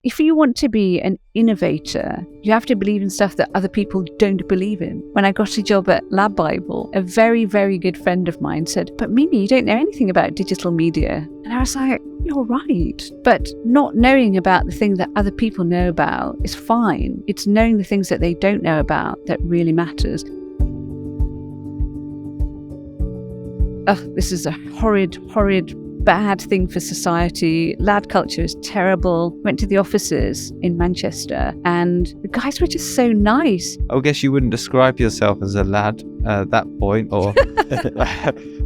If you want to be an innovator, you have to believe in stuff that other people don't believe in. When I got a job at LADbible, a very, very good friend of mine said, "But Mimi, you don't know anything about digital media." And I was like, "You're right." But not knowing about the thing that other people know about is fine. It's knowing the things that they don't know about that really matters. This is a horrid, bad thing for society. Lad culture is terrible. Went to the offices in Manchester and the guys were just so nice. I guess you wouldn't describe yourself as a lad at that point, or...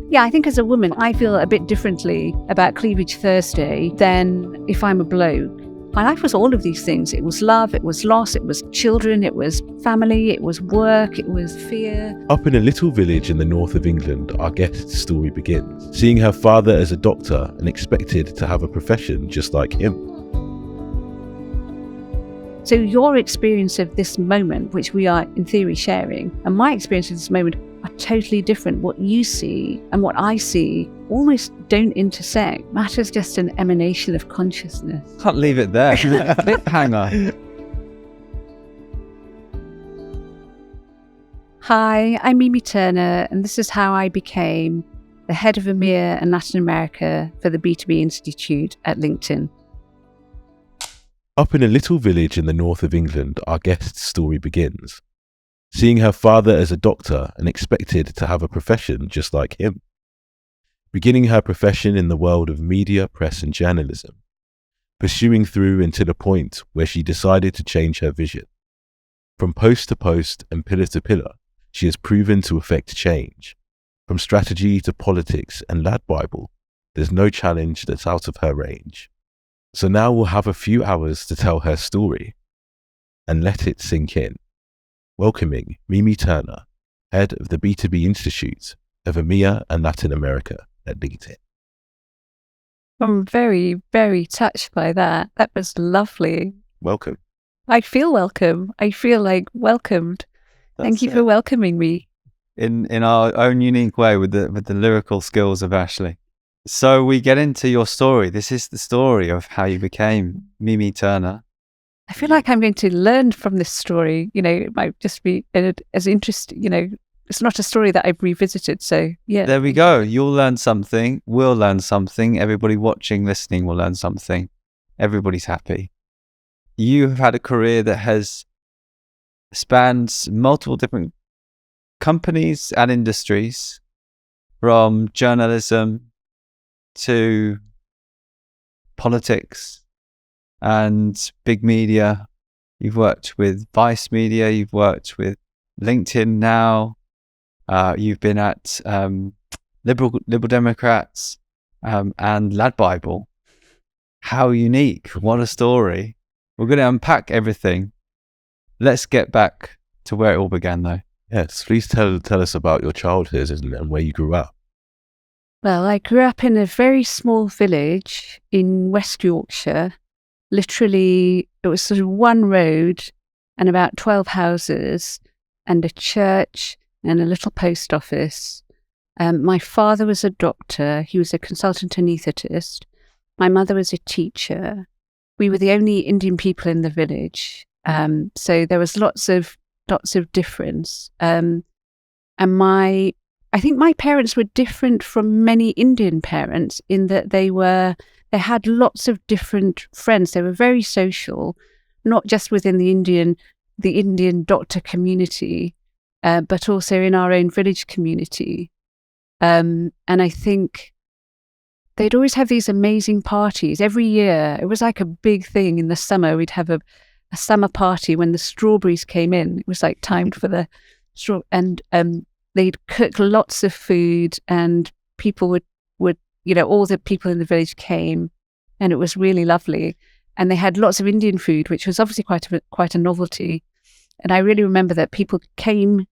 Yeah, I think as a woman, I feel a bit differently about Cleavage Thursday than if I'm a bloke. My life was all of these things. It was love, it was loss, it was children, it was family, it was work, it was fear. Up in a little village in the north of England, our guest's story begins. Seeing her father as a doctor and expected to have a profession just like him. So your experience of this moment, which we are in theory sharing, and my experience of this moment are totally different. What you see and what I see almost don't intersect. Matter's just an emanation of consciousness. Can't leave it there. Cliffhanger. Hi, I'm Mimi Turner, and this is how I became the head of EMEA and Latin America for the B2B Institute at LinkedIn. Up in a little village in the north of England, our guest's story begins. Seeing her father as a doctor and expected to have a profession just like him. Beginning her profession in the world of media, press and journalism. Pursuing through until the point where she decided to change her vision. From post to post and pillar to pillar, she has proven to effect change. From strategy to politics and LADbible, there's no challenge that's out of her range. So now we'll have a few hours to tell her story and let it sink in. Welcoming Mimi Turner, head of the B2B Institute of EMEA and Latin America at LinkedIn. I'm very, very touched by that. That was lovely. Welcome. I feel welcome. I feel like welcomed. Thank you for welcoming me. In our own unique way with the lyrical skills of Ashley. So we get into your story. This is the story of how you became Mimi Turner. I feel like I'm going to learn from this story. You know, it might just be as interesting, you know, it's not a story that I've revisited. So, yeah. There we go. You'll learn something. We'll learn something. Everybody watching, listening will learn something. Everybody's happy. You have had a career that has spanned multiple different companies and industries, from journalism to politics and big media. You've worked with Vice Media, you've worked with LinkedIn now, you've been at Liberal Democrats and LADbible. How unique, what a story. We're going to unpack everything. Let's get back to where it all began though. Yes, please tell us about your childhood and where you grew up. Well, I grew up in a very small village in West Yorkshire. Literally, it was sort of one road and about 12 houses and a church and a little post office. My father was a doctor. He was a consultant anaesthetist. My mother was a teacher. We were the only Indian people in the village. So there was lots of difference. And I think my parents were different from many Indian parents in that they had lots of different friends. They were very social, not just within the Indian doctor community, but also in our own village community. And I think they'd always have these amazing parties every year. It was like a big thing in the summer. We'd have a summer party when the strawberries came in. It was like timed for the straw, and they'd cook lots of food, and people would, you know, all the people in the village came, and it was really lovely. And they had lots of Indian food, which was obviously quite a novelty. And I really remember that people came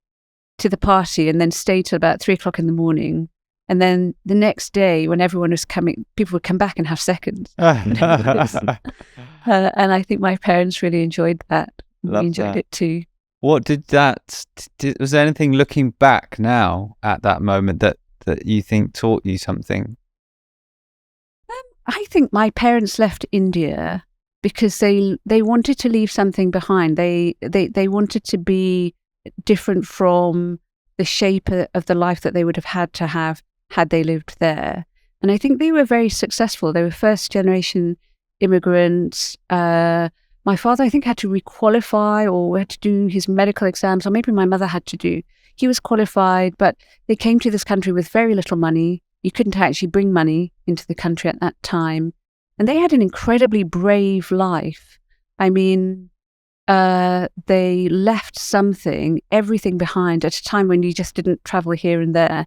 to the party and then stayed till about 3:00 in the morning. And then the next day, when everyone was coming, people would come back and have seconds. And I think my parents really enjoyed that. We enjoyed it too. What did that, was there anything looking back now at that moment that you think taught you something? I think my parents left India because they wanted to leave something behind. They wanted to be different from the shape of the life that they would have had they lived there. And I think they were very successful. They were first generation immigrants. My father, I think, had to requalify or had to do his medical exams, or maybe my mother had to do. He was qualified, but they came to this country with very little money. You couldn't actually bring money into the country at that time. And they had an incredibly brave life. I mean, they left everything behind at a time when you just didn't travel here and there,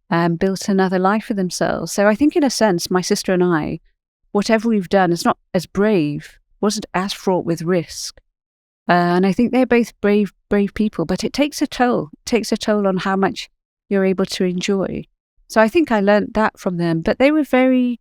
and built another life for themselves. So I think in a sense, my sister and I, whatever we've done is not as brave, wasn't as fraught with risk. And I think they're both brave people, but it takes a toll. It takes a toll on how much you're able to enjoy. So I think I learned that from them, but they were very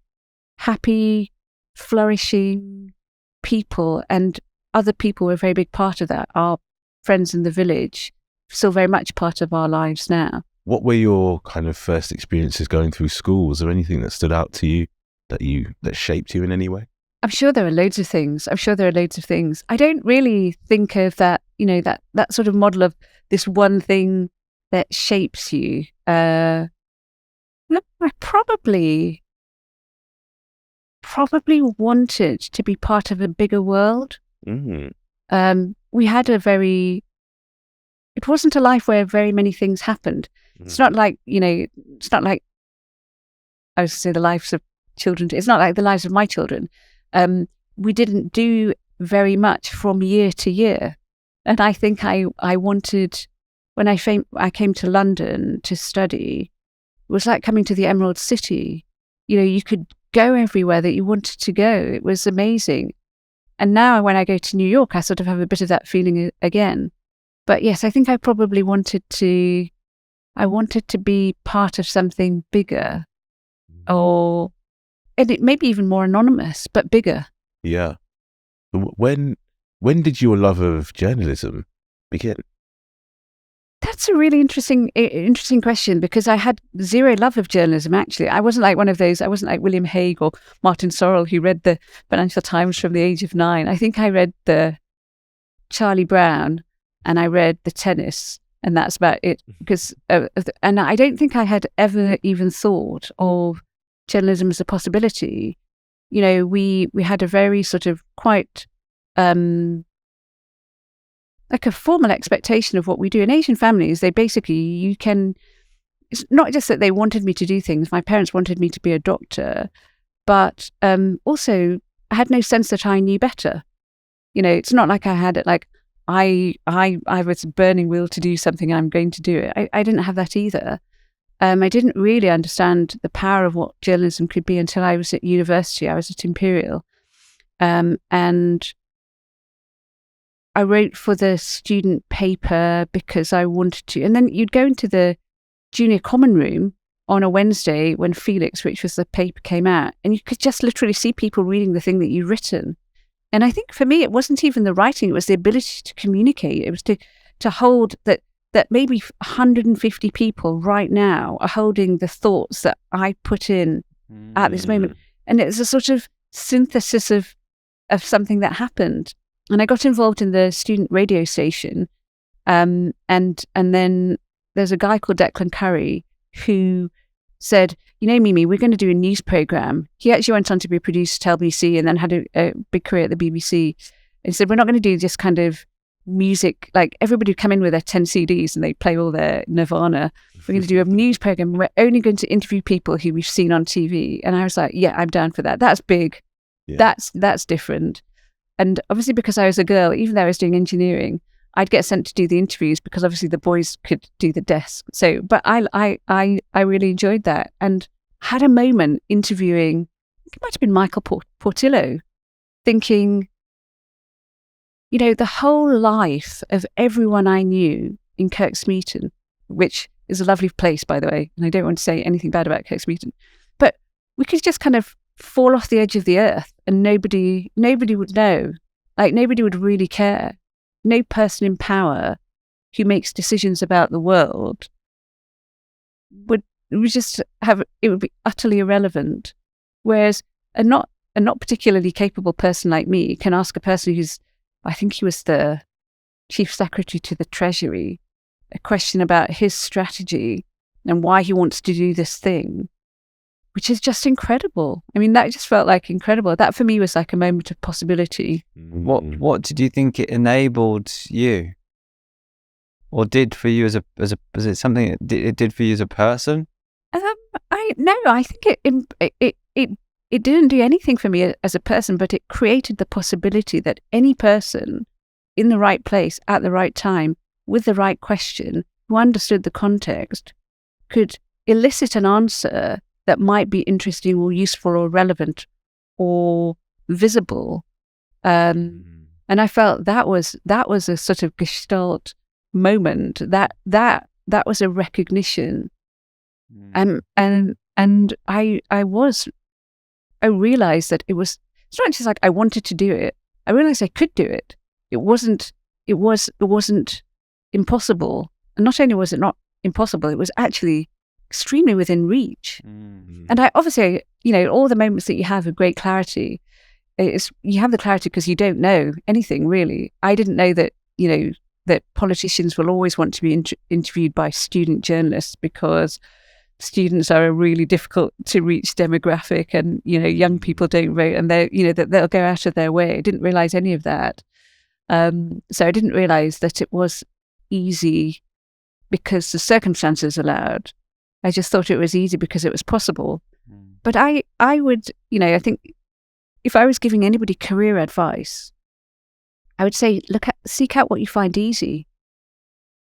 happy, flourishing people, and other people were a very big part of that. Our friends in the village, still very much part of our lives now. What were your kind of first experiences going through school? Was there anything that stood out to you that shaped you in any way? I'm sure there are loads of things. I don't really think of that, that sort of model of this one thing that shapes you. I probably wanted to be part of a bigger world. Mm-hmm. We had it wasn't a life where very many things happened. Mm-hmm. It's not like, I was to say the lives of children. It's not like the lives of my children. We didn't do very much from year to year. And I think I wanted, when I came to London to study, it was like coming to the Emerald City. You could go everywhere that you wanted to go. It was amazing. And now when I go to New York, I sort of have a bit of that feeling again. But yes, I think I probably wanted to be part of something bigger, and it may be even more anonymous, but bigger. Yeah. When did your love of journalism begin? That's a really interesting question, because I had zero love of journalism, actually. I wasn't like I wasn't like William Hague or Martin Sorrell, who read the Financial Times from the age of 9. I think I read the Charlie Brown and I read the tennis, and that's about it. Because and I don't think I had ever even thought of journalism as a possibility. We had a very sort of quite like a formal expectation of what we do. In Asian families, they basically, it's not just that they wanted me to do things. My parents wanted me to be a doctor, but also I had no sense that I knew better. It's not like I had it like, I was a burning will to do something, I'm going to do it. I didn't have that either. I didn't really understand the power of what journalism could be until I was at university. I was at Imperial. And I wrote for the student paper because I wanted to. And then you'd go into the junior common room on a Wednesday when Felix, which was the paper, came out, and you could just literally see people reading the thing that you'd written. And I think for me, it wasn't even the writing, it was the ability to communicate. It was to hold that maybe 150 people right now are holding the thoughts that I put in at this moment. And it was a sort of synthesis of something that happened. And I got involved in the student radio station. And then there's a guy called Declan Curry who said, Mimi, we're going to do a news program. He actually went on to be a producer at LBC and then had a big career at the BBC. And he said, we're not going to do just kind of music, like everybody would come in with their 10 CDs and they play all their Nirvana. We're going to do a news program. We're only going to interview people who we've seen on TV. And I was like, yeah, I'm down for that. That's big. Yeah. That's different. And obviously because I was a girl, even though I was doing engineering, I'd get sent to do the interviews because obviously the boys could do the desk. So, but I really enjoyed that and had a moment interviewing, it might have been Michael Portillo, thinking, the whole life of everyone I knew in Kirksmeaton, which is a lovely place, by the way, and I don't want to say anything bad about Kirksmeaton, but we could just kind of fall off the edge of the earth and nobody would know. Like, nobody would really care. No person in power who makes decisions about the world would be utterly irrelevant. Whereas, and not a not particularly capable person like me can ask a person who's, I think he was the chief secretary to the Treasury, a question about his strategy and why he wants to do this thing, which is just incredible. I mean, that just felt like incredible. That for me was like a moment of possibility. What did you think it enabled you, or did for you as a was it something it did for you as a person? I think it didn't do anything for me as a person, but it created the possibility that any person in the right place at the right time with the right question, who understood the context, could elicit an answer that might be interesting or useful or relevant or visible. And I felt that was a sort of gestalt moment, that was a recognition. And I realized that it's not just like I wanted to do it. I realized I could do it. It wasn't impossible. And not only was it not impossible, it was actually extremely within reach. And I obviously, all the moments that you have of great clarity, you have the clarity because you don't know anything really. I didn't know that, that politicians will always want to be interviewed by student journalists because students are a really difficult to reach demographic, and young people don't vote, and that they'll go out of their way. I didn't realize any of that. So I didn't realize that it was easy because the circumstances allowed. I just thought it was easy because it was possible. But I would, I think if I was giving anybody career advice, I would say, seek out what you find easy.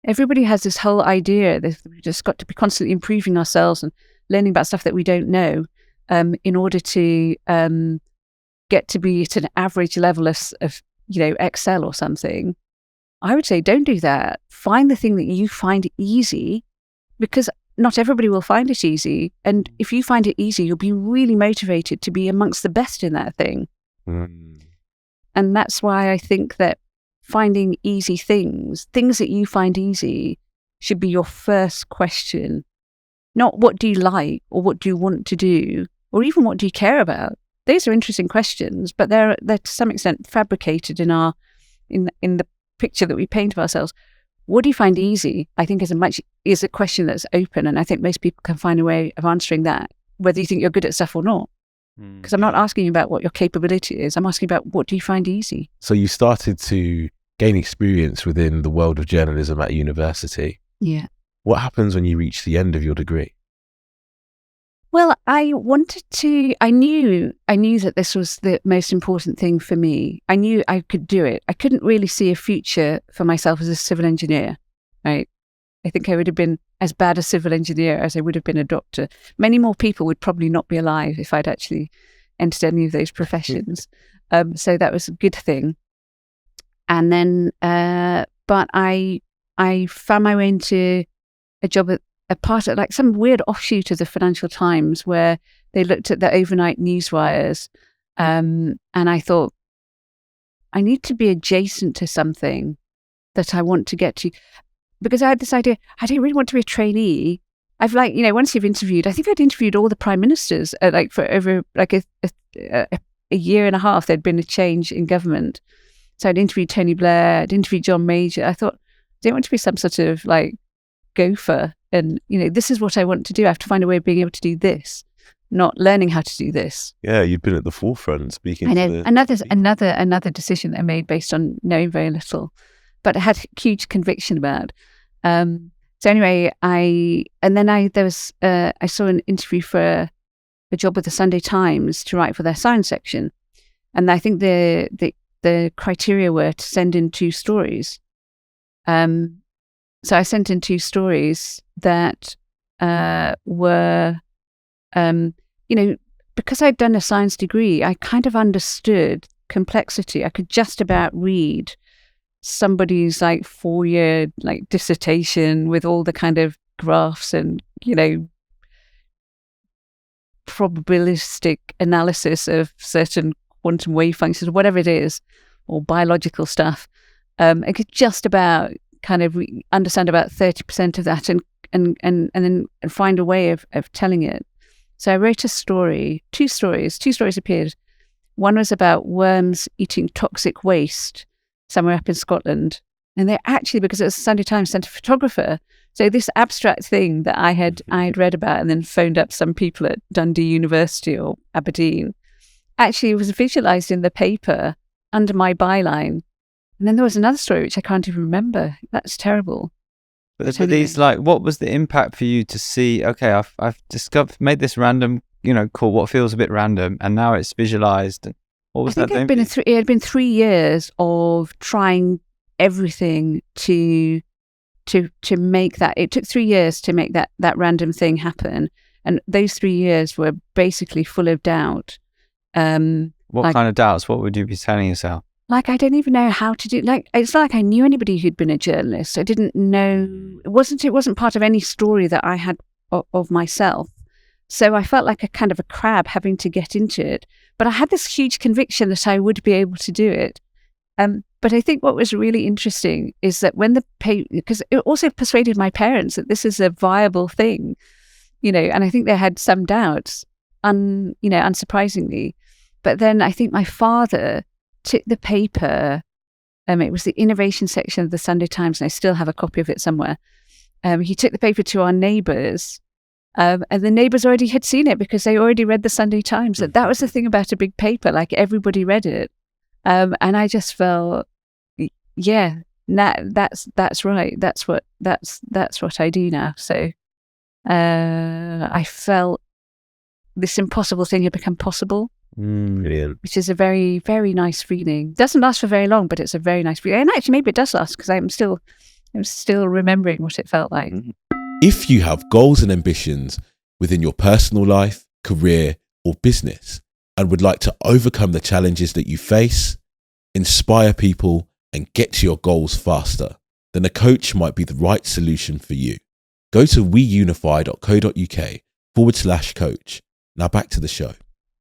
Everybody has this whole idea that we've just got to be constantly improving ourselves and learning about stuff that we don't know in order to get to be at an average level of Excel or something. I would say don't do that. Find the thing that you find easy, because not everybody will find it easy. And if you find it easy, you'll be really motivated to be amongst the best in that thing. And that's why I think that finding easy things that you find easy, should be your first question. Not what do you like, or what do you want to do, or even what do you care about. Those are interesting questions, but they're to some extent fabricated in the picture that we paint of ourselves. What do you find easy? I think is a question that's open, and I think most people can find a way of answering that, whether you think you're good at stuff or not. Because I'm not asking you about what your capability is. I'm asking about what do you find easy. So you started to gain experience within the world of journalism at university. Yeah. What happens when you reach the end of your degree? Well, I knew that this was the most important thing for me. I knew I could do it. I couldn't really see a future for myself as a civil engineer, right? I think I would have been as bad a civil engineer as I would have been a doctor. Many more people would probably not be alive if I'd actually entered any of those professions. So that was a good thing. And then, but I found my way into a job at a part of like some weird offshoot of the Financial Times, where they looked at the overnight newswires. And I thought, I need to be adjacent to something that I want to get to. Because I had this idea, I don't really want to be a trainee. I've once you've interviewed, I think I'd interviewed all the prime ministers, for over a year and a half. There'd been a change in government. So I'd interviewed Tony Blair, I'd interviewed John Major. I thought, I don't want to be some sort of gopher. And, this is what I want to do. I have to find a way of being able to do this, not learning how to do this. Yeah, you've been at the forefront speaking. I know. Another decision that I made based on knowing very little, but I had huge conviction about. So anyway, I saw an interview for a job with the Sunday Times to write for their science section, and I think the criteria were to send in 2 stories. So I sent in 2 stories that were, because I'd done a science degree, I kind of understood complexity. I could just about read somebody's 4-year dissertation with all the kind of graphs and probabilistic analysis of certain quantum wave functions, or whatever it is, or biological stuff. I could just about kind of understand about 30% of that, and then find a way of telling it. So I wrote a story, 2 stories. 2 stories appeared. One was about worms eating toxic waste somewhere up in Scotland. And they actually, because it was the Sunday Times, sent a photographer. So this abstract thing that I had read about and then phoned up some people at Dundee University or Aberdeen, actually was visualised in the paper under my byline. And then there was another story which I can't even remember. That's terrible. But these, like, what was the impact for you to see, okay, I've made this random, cool, what feels a bit random, and now it's visualised. What was that doing? It had been 3 years of trying everything to make that. It took 3 years to make that random thing happen. And those 3 years were basically full of doubt. What kind of doubts? What would you be telling yourself? Like, I don't even know how to do, like, it's not like I knew anybody who'd been a journalist. I didn't know, it wasn't part of any story that I had of myself. So I felt like a kind of a crab having to get into it. But I had this huge conviction that I would be able to do it. But I think what was really interesting is that when because it also persuaded my parents that this is a viable thing, and I think they had some doubts, unsurprisingly. But then I think my father took the paper, it was the innovation section of the Sunday Times, and I still have a copy of it somewhere. He took the paper to our neighbours, and the neighbours already had seen it because they already read the Sunday Times. That was the thing about a big paper, like everybody read it. And I just felt, yeah, that's right. That's what I do now. So I felt this impossible thing had become possible. Brilliant. Which is a very, very nice feeling. Doesn't last for very long, but it's a very nice feeling. And actually, maybe it does last because I'm still remembering what it felt like. If you have goals and ambitions within your personal life, career, or business, and would like to overcome the challenges that you face, inspire people, and get to your goals faster, then a coach might be the right solution for you. Go to weunify.co.uk/coach. Now back to the show.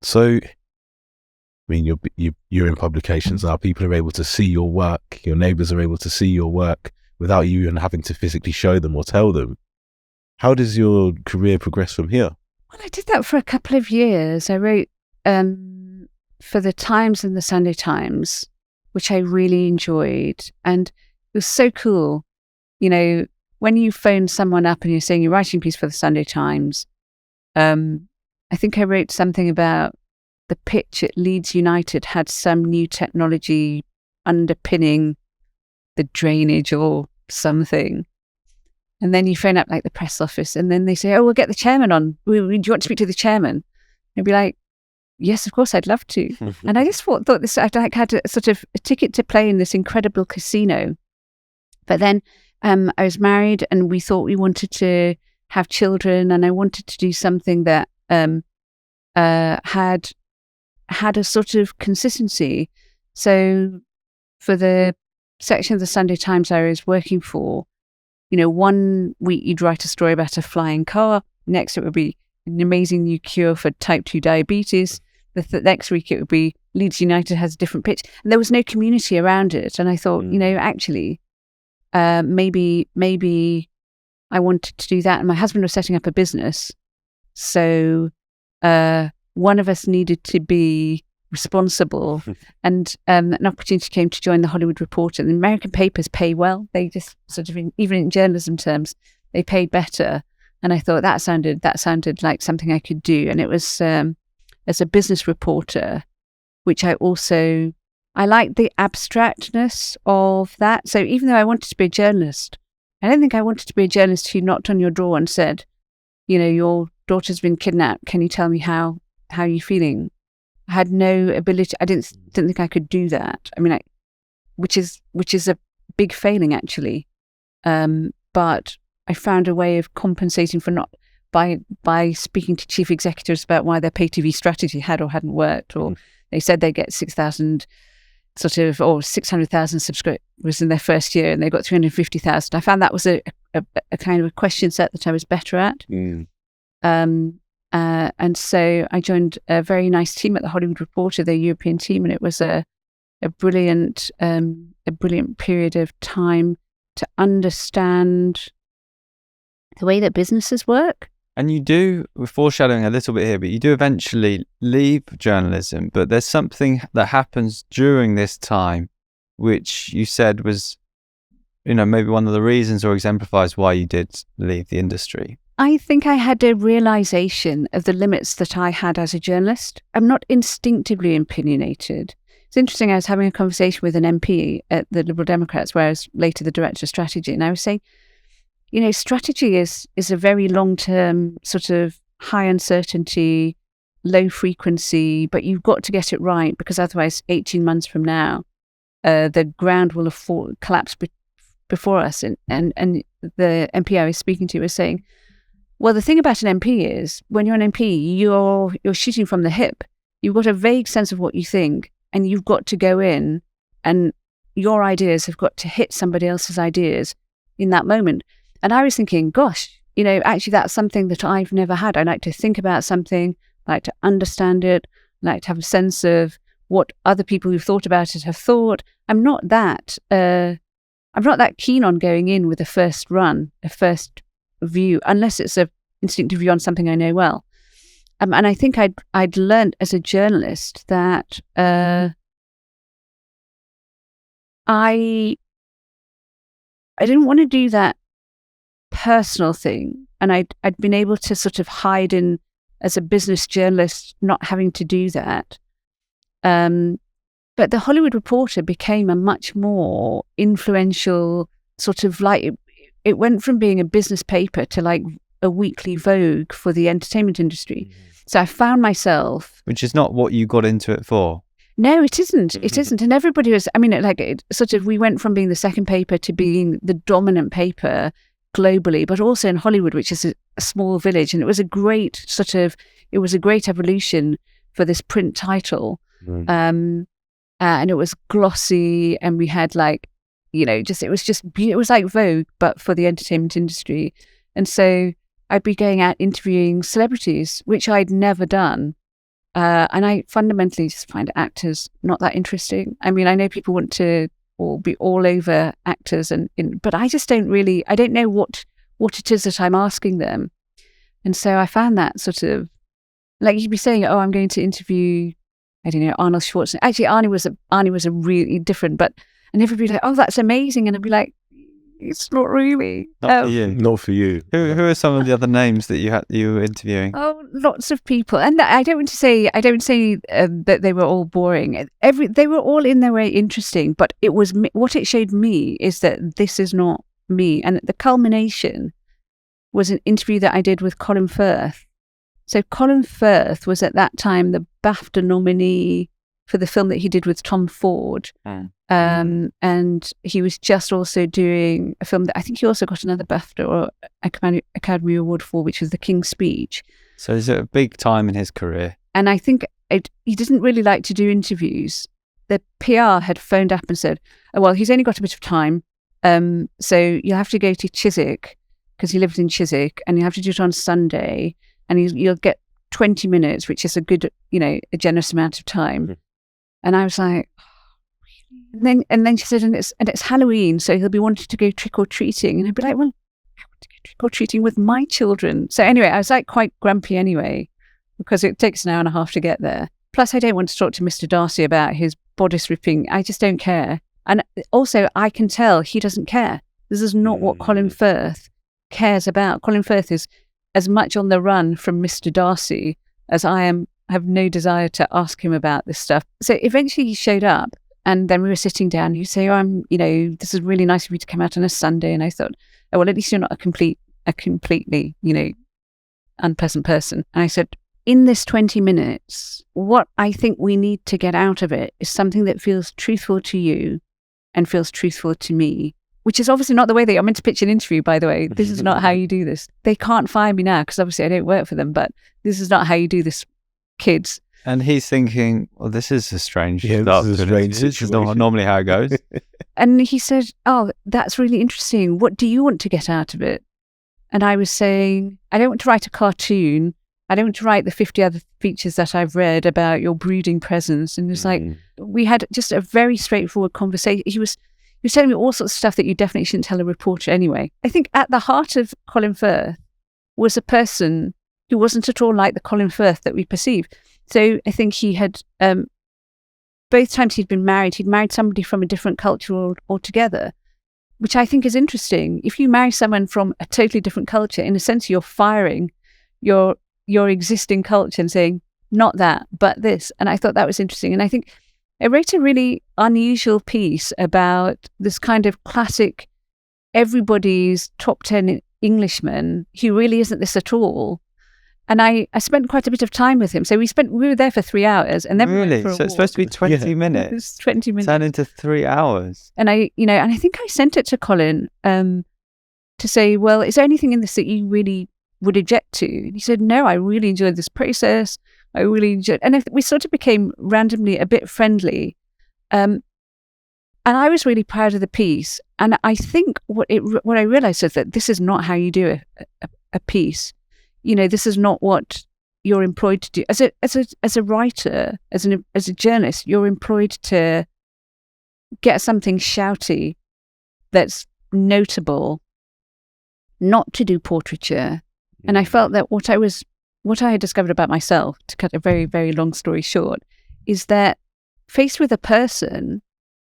So, I mean, you're in publications now. People are able to see your work. Your neighbours are able to see your work without you even having to physically show them or tell them. How does your career progress from here? Well, I did that for a couple of years. I wrote for the Times and the Sunday Times, which I really enjoyed. And it was so cool. When you phone someone up and you're saying you're writing a piece for the Sunday Times, I think I wrote something about the pitch at Leeds United had some new technology underpinning the drainage or something. And then you phone up like the press office and then they say, oh, we'll get the chairman on. Do you want to speak to the chairman? I'd be like, yes, of course, I'd love to. And I just thought this, I had a sort of a ticket to play in this incredible casino. But then I was married and we thought we wanted to have children, and I wanted to do something that had a sort of consistency. So for the section of the Sunday Times I was working for, 1 week you'd write a story about a flying car. Next it would be an amazing new cure for type 2 diabetes. The next week it would be Leeds United has a different pitch. And there was no community around it. And I thought, actually, maybe I wanted to do that. And my husband was setting up a business. So one of us needed to be responsible. And an opportunity came to join the Hollywood Reporter. The American papers pay well. They just sort of, even in journalism terms, they paid better. And I thought that sounded like something I could do. And it was as a business reporter, which I liked the abstractness of that. So even though I wanted to be a journalist, I don't think I wanted to be a journalist who knocked on your door and said, your daughter's been kidnapped. Can you tell me how you're feeling? I had no ability. I didn't think I could do that. I mean, which is a big failing actually. But I found a way of compensating for not by speaking to chief executives about why their pay TV strategy had or hadn't worked, or they said they get 6,000 or 600,000 subscribers in their first year, and they got 350,000. I found that was a kind of a question set that I was better at. And so I joined a very nice team at the Hollywood Reporter, their European team, and it was a brilliant period of time to understand the way that businesses work. And we're foreshadowing a little bit here, but you do eventually leave journalism. But there's something that happens during this time, which you said was, maybe one of the reasons or exemplifies why you did leave the industry. I think I had a realization of the limits that I had as a journalist. I'm not instinctively opinionated. It's interesting, I was having a conversation with an MP at the Liberal Democrats, where I was later the director of strategy, and I was saying, strategy is a very long-term, sort of high uncertainty, low frequency, but you've got to get it right, because otherwise 18 months from now, the ground will have collapsed before us. And the MP I was speaking to was saying, well, the thing about an MP is, when you're an MP, you're shooting from the hip. You've got a vague sense of what you think, and you've got to go in, and your ideas have got to hit somebody else's ideas in that moment. And I was thinking, gosh, actually that's something that I've never had. I like to think about something, I like to understand it, I like to have a sense of what other people who've thought about it have thought. I'm not that keen on going in with a first view, unless it's an instinctive view on something I know well. And I think I'd learned as a journalist that I didn't want to do that personal thing, and I'd been able to sort of hide in as a business journalist, not having to do that. But the Hollywood Reporter became a much more influential sort of it went from being a business paper to like a weekly Vogue for the entertainment industry. So I found myself... Which is not what you got into it for. No, it isn't. It isn't. And everybody was... we went from being the second paper to being the dominant paper globally, but also in Hollywood, which is a small village. And it was a great evolution for this print title. And it was glossy, and we had it was like Vogue, but for the entertainment industry. And so I'd be going out interviewing celebrities, which I'd never done. And I fundamentally just find actors not that interesting. I mean, I know people want to be all over actors, but I just don't know what it is that I'm asking them. And so I found that sort of, like you'd be saying, oh, I'm going to interview, I don't know, Arnold Schwarzenegger. Actually, Arnie was a really different, and everybody would be like, oh, that's amazing. And I'd be like, it's not really. Not for you. Not for you. Who are some of the other names that you were interviewing? Oh, lots of people. And I don't say that they were all boring. They were all in their way interesting, but it was what it showed me is that this is not me. And the culmination was an interview that I did with Colin Firth. So Colin Firth was at that time the BAFTA nominee for the film that he did with Tom Ford. And he was just also doing a film that I think he also got another BAFTA or Academy Award for, which was The King's Speech. So it's a big time in his career. And I think he didn't really like to do interviews. The PR had phoned up and said, oh, well, he's only got a bit of time. So you'll have to go to Chiswick, because he lived in Chiswick, and you have to do it on Sunday, and you'll get 20 minutes, which is a good, a generous amount of time. And I was like, and then she said, and it's Halloween, so he'll be wanting to go trick or treating, and I'd be like, well, I want to go trick or treating with my children. So anyway, I was like quite grumpy anyway, because it takes an hour and a half to get there. Plus, I don't want to talk to Mr. Darcy about his bodice ripping. I just don't care. And also, I can tell he doesn't care. This is not what Colin Firth cares about. Colin Firth is as much on the run from Mr. Darcy as I am. Have no desire to ask him about this stuff. So eventually he showed up, and then we were sitting down. He'd say, oh, this is really nice of you to come out on a Sunday. And I thought, oh, well, at least you're not a completely, unpleasant person. And I said, in this 20 minutes, what I think we need to get out of it is something that feels truthful to you and feels truthful to me, which is obviously not the way I'm meant to pitch an interview, by the way. This is not how you do this. They can't fire me now because obviously I don't work for them, but this is not how you do this, kids. And he's thinking, well, this is a strange start. This is not normally how it goes. And he said, oh, that's really interesting. What do you want to get out of it? And I was saying, I don't want to write a cartoon. I don't want to write the 50 other features that I've read about your brooding presence. And it's like, we had just a very straightforward conversation. He was telling me all sorts of stuff that you definitely shouldn't tell a reporter anyway. I think at the heart of Colin Firth was a person who wasn't at all like the Colin Firth that we perceive. So I think he had, both times he'd married somebody from a different culture altogether, which I think is interesting. If you marry someone from a totally different culture, in a sense, you're firing your existing culture and saying, not that, but this. And I thought that was interesting. And I think I wrote a really unusual piece about this kind of classic, everybody's top 10 Englishman who really isn't this at all. And I spent quite a bit of time with him. So we were there for 3 hours, and then we went for a So it's walk. supposed to be 20 Yeah. minutes. It was 20 minutes. Turned into 3 hours. And I think I sent it to Colin to say, well, is there anything in this that you really would object to? And he said, no, I really enjoyed this process. I really enjoyed, and we sort of became randomly a bit friendly. And I was really proud of the piece. And I think what I realized is that this is not how you do a piece. This is not what you're employed to do. As a writer, as a journalist, you're employed to get something shouty that's notable, not to do portraiture. And I felt that what I had discovered about myself, to cut a very, very long story short, is that faced with a person,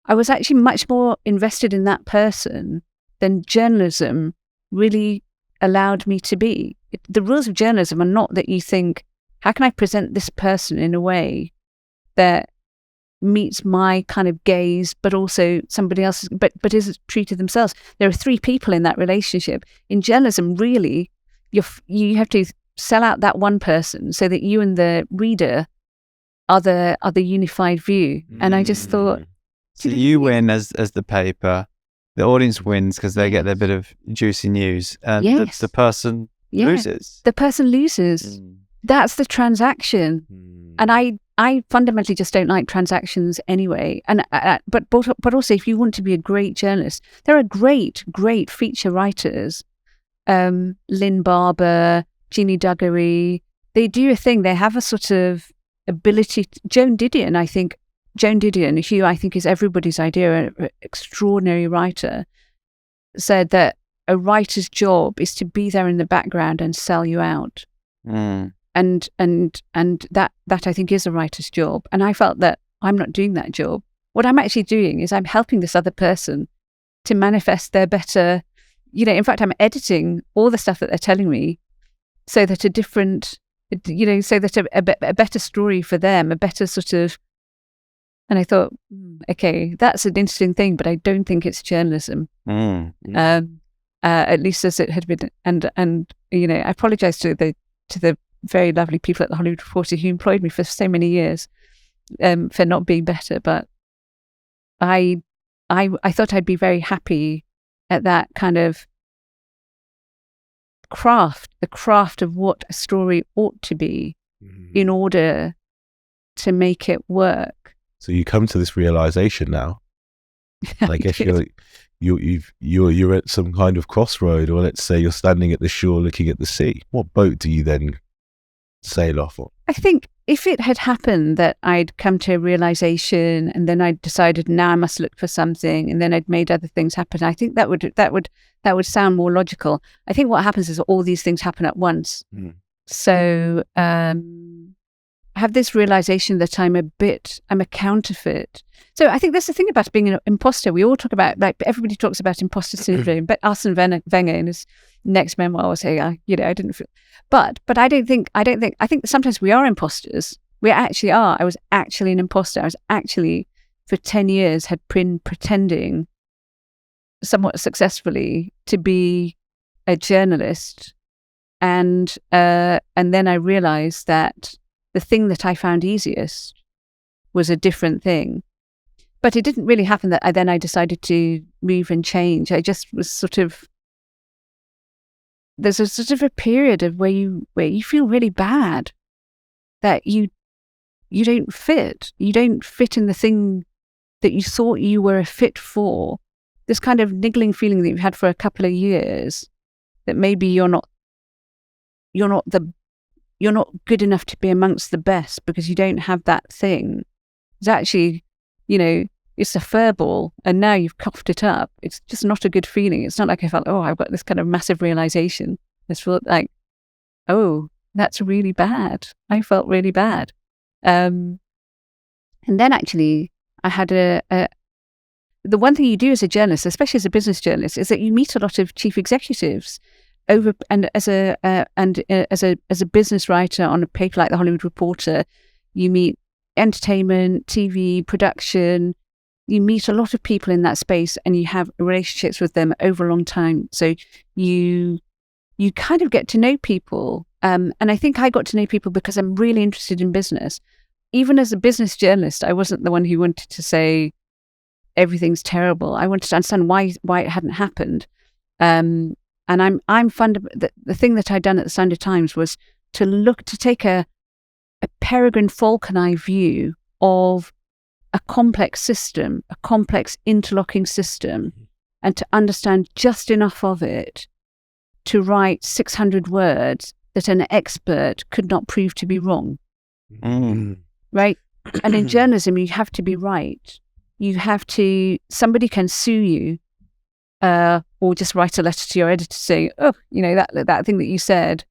I was actually much more invested in that person than journalism really allowed me to be. The rules of journalism are not that you think, how can I present this person in a way that meets my kind of gaze, but also somebody else's, but is true to themselves. There are three people in that relationship. In journalism, really, you have to sell out that one person so that you and the reader are the unified view. And I just thought, so you win as the paper, the audience wins because they get their bit of juicy news, and Yes. the person loses. The person loses. That's the transaction. And I fundamentally just don't like transactions anyway. And but also, if you want to be a great journalist, there are great feature writers, Lynn Barber, Jeannie Duggery. They do a thing. They have a sort of ability. Joan Didion, who I think is everybody's idea, an extraordinary writer, said that a writer's job is to be there in the background and sell you out. And that I think is a writer's job. And I felt that I'm not doing that job. What I'm actually doing is I'm helping this other person to manifest their better, in fact, I'm editing all the stuff that they're telling me so that a better story for them, a better sort of, and I thought, okay, that's an interesting thing, but I don't think it's journalism. At least as it had been. And I apologize to the very lovely people at the Hollywood Reporter who employed me for so many years for not being better, but I thought I'd be very happy at that kind of the craft of what a story ought to be in order to make it work. So you come to this realization now. And I guess you're at some kind of crossroad, or let's say you're standing at the shore looking at the sea. What boat do you then sail off on? I think if it had happened that I'd come to a realization and then I'd decided now I must look for something, and then I'd made other things happen, I think that would sound more logical. I think what happens is all these things happen at once. So I have this realization that I'm a counterfeit. So I think that's the thing about being an imposter. We all talk about, everybody talks about imposter syndrome, but Arsene Wenger in his next memoir will say, I didn't feel, but I think sometimes we are imposters. We actually are. I was actually an imposter. I was actually, for 10 years, had been pretending somewhat successfully to be a journalist. And then I realized that the thing that I found easiest was a different thing. But it didn't really happen that I decided to move and change. I just was there's a sort of a period of where you feel really bad that you don't fit. You don't fit in the thing that you thought you were a fit for. This kind of niggling feeling that you've had for a couple of years, that maybe you're not good enough to be amongst the best because you don't have that thing. It's actually, it's a furball, and now you've coughed it up. It's just not a good feeling. It's not like I felt, I've got this kind of massive realization. This felt like oh, that's really bad. I felt really bad. And then actually, I had the one thing you do as a journalist, especially as a business journalist, is that you meet a lot of chief executives as a business writer on a paper like the Hollywood Reporter. You meet entertainment, TV, production. You meet a lot of people in that space, and you have relationships with them over a long time. So you kind of get to know people. And I think I got to know people because I'm really interested in business. Even as a business journalist, I wasn't the one who wanted to say everything's terrible. I wanted to understand why it hadn't happened. And the thing that I'd done at the Sunday Times was to take a peregrine falcon eye view of a complex system, a complex interlocking system, and to understand just enough of it to write 600 words that an expert could not prove to be wrong. Right? And in journalism, you have to be right. Somebody can sue you, or just write a letter to your editor saying, oh, that thing that you said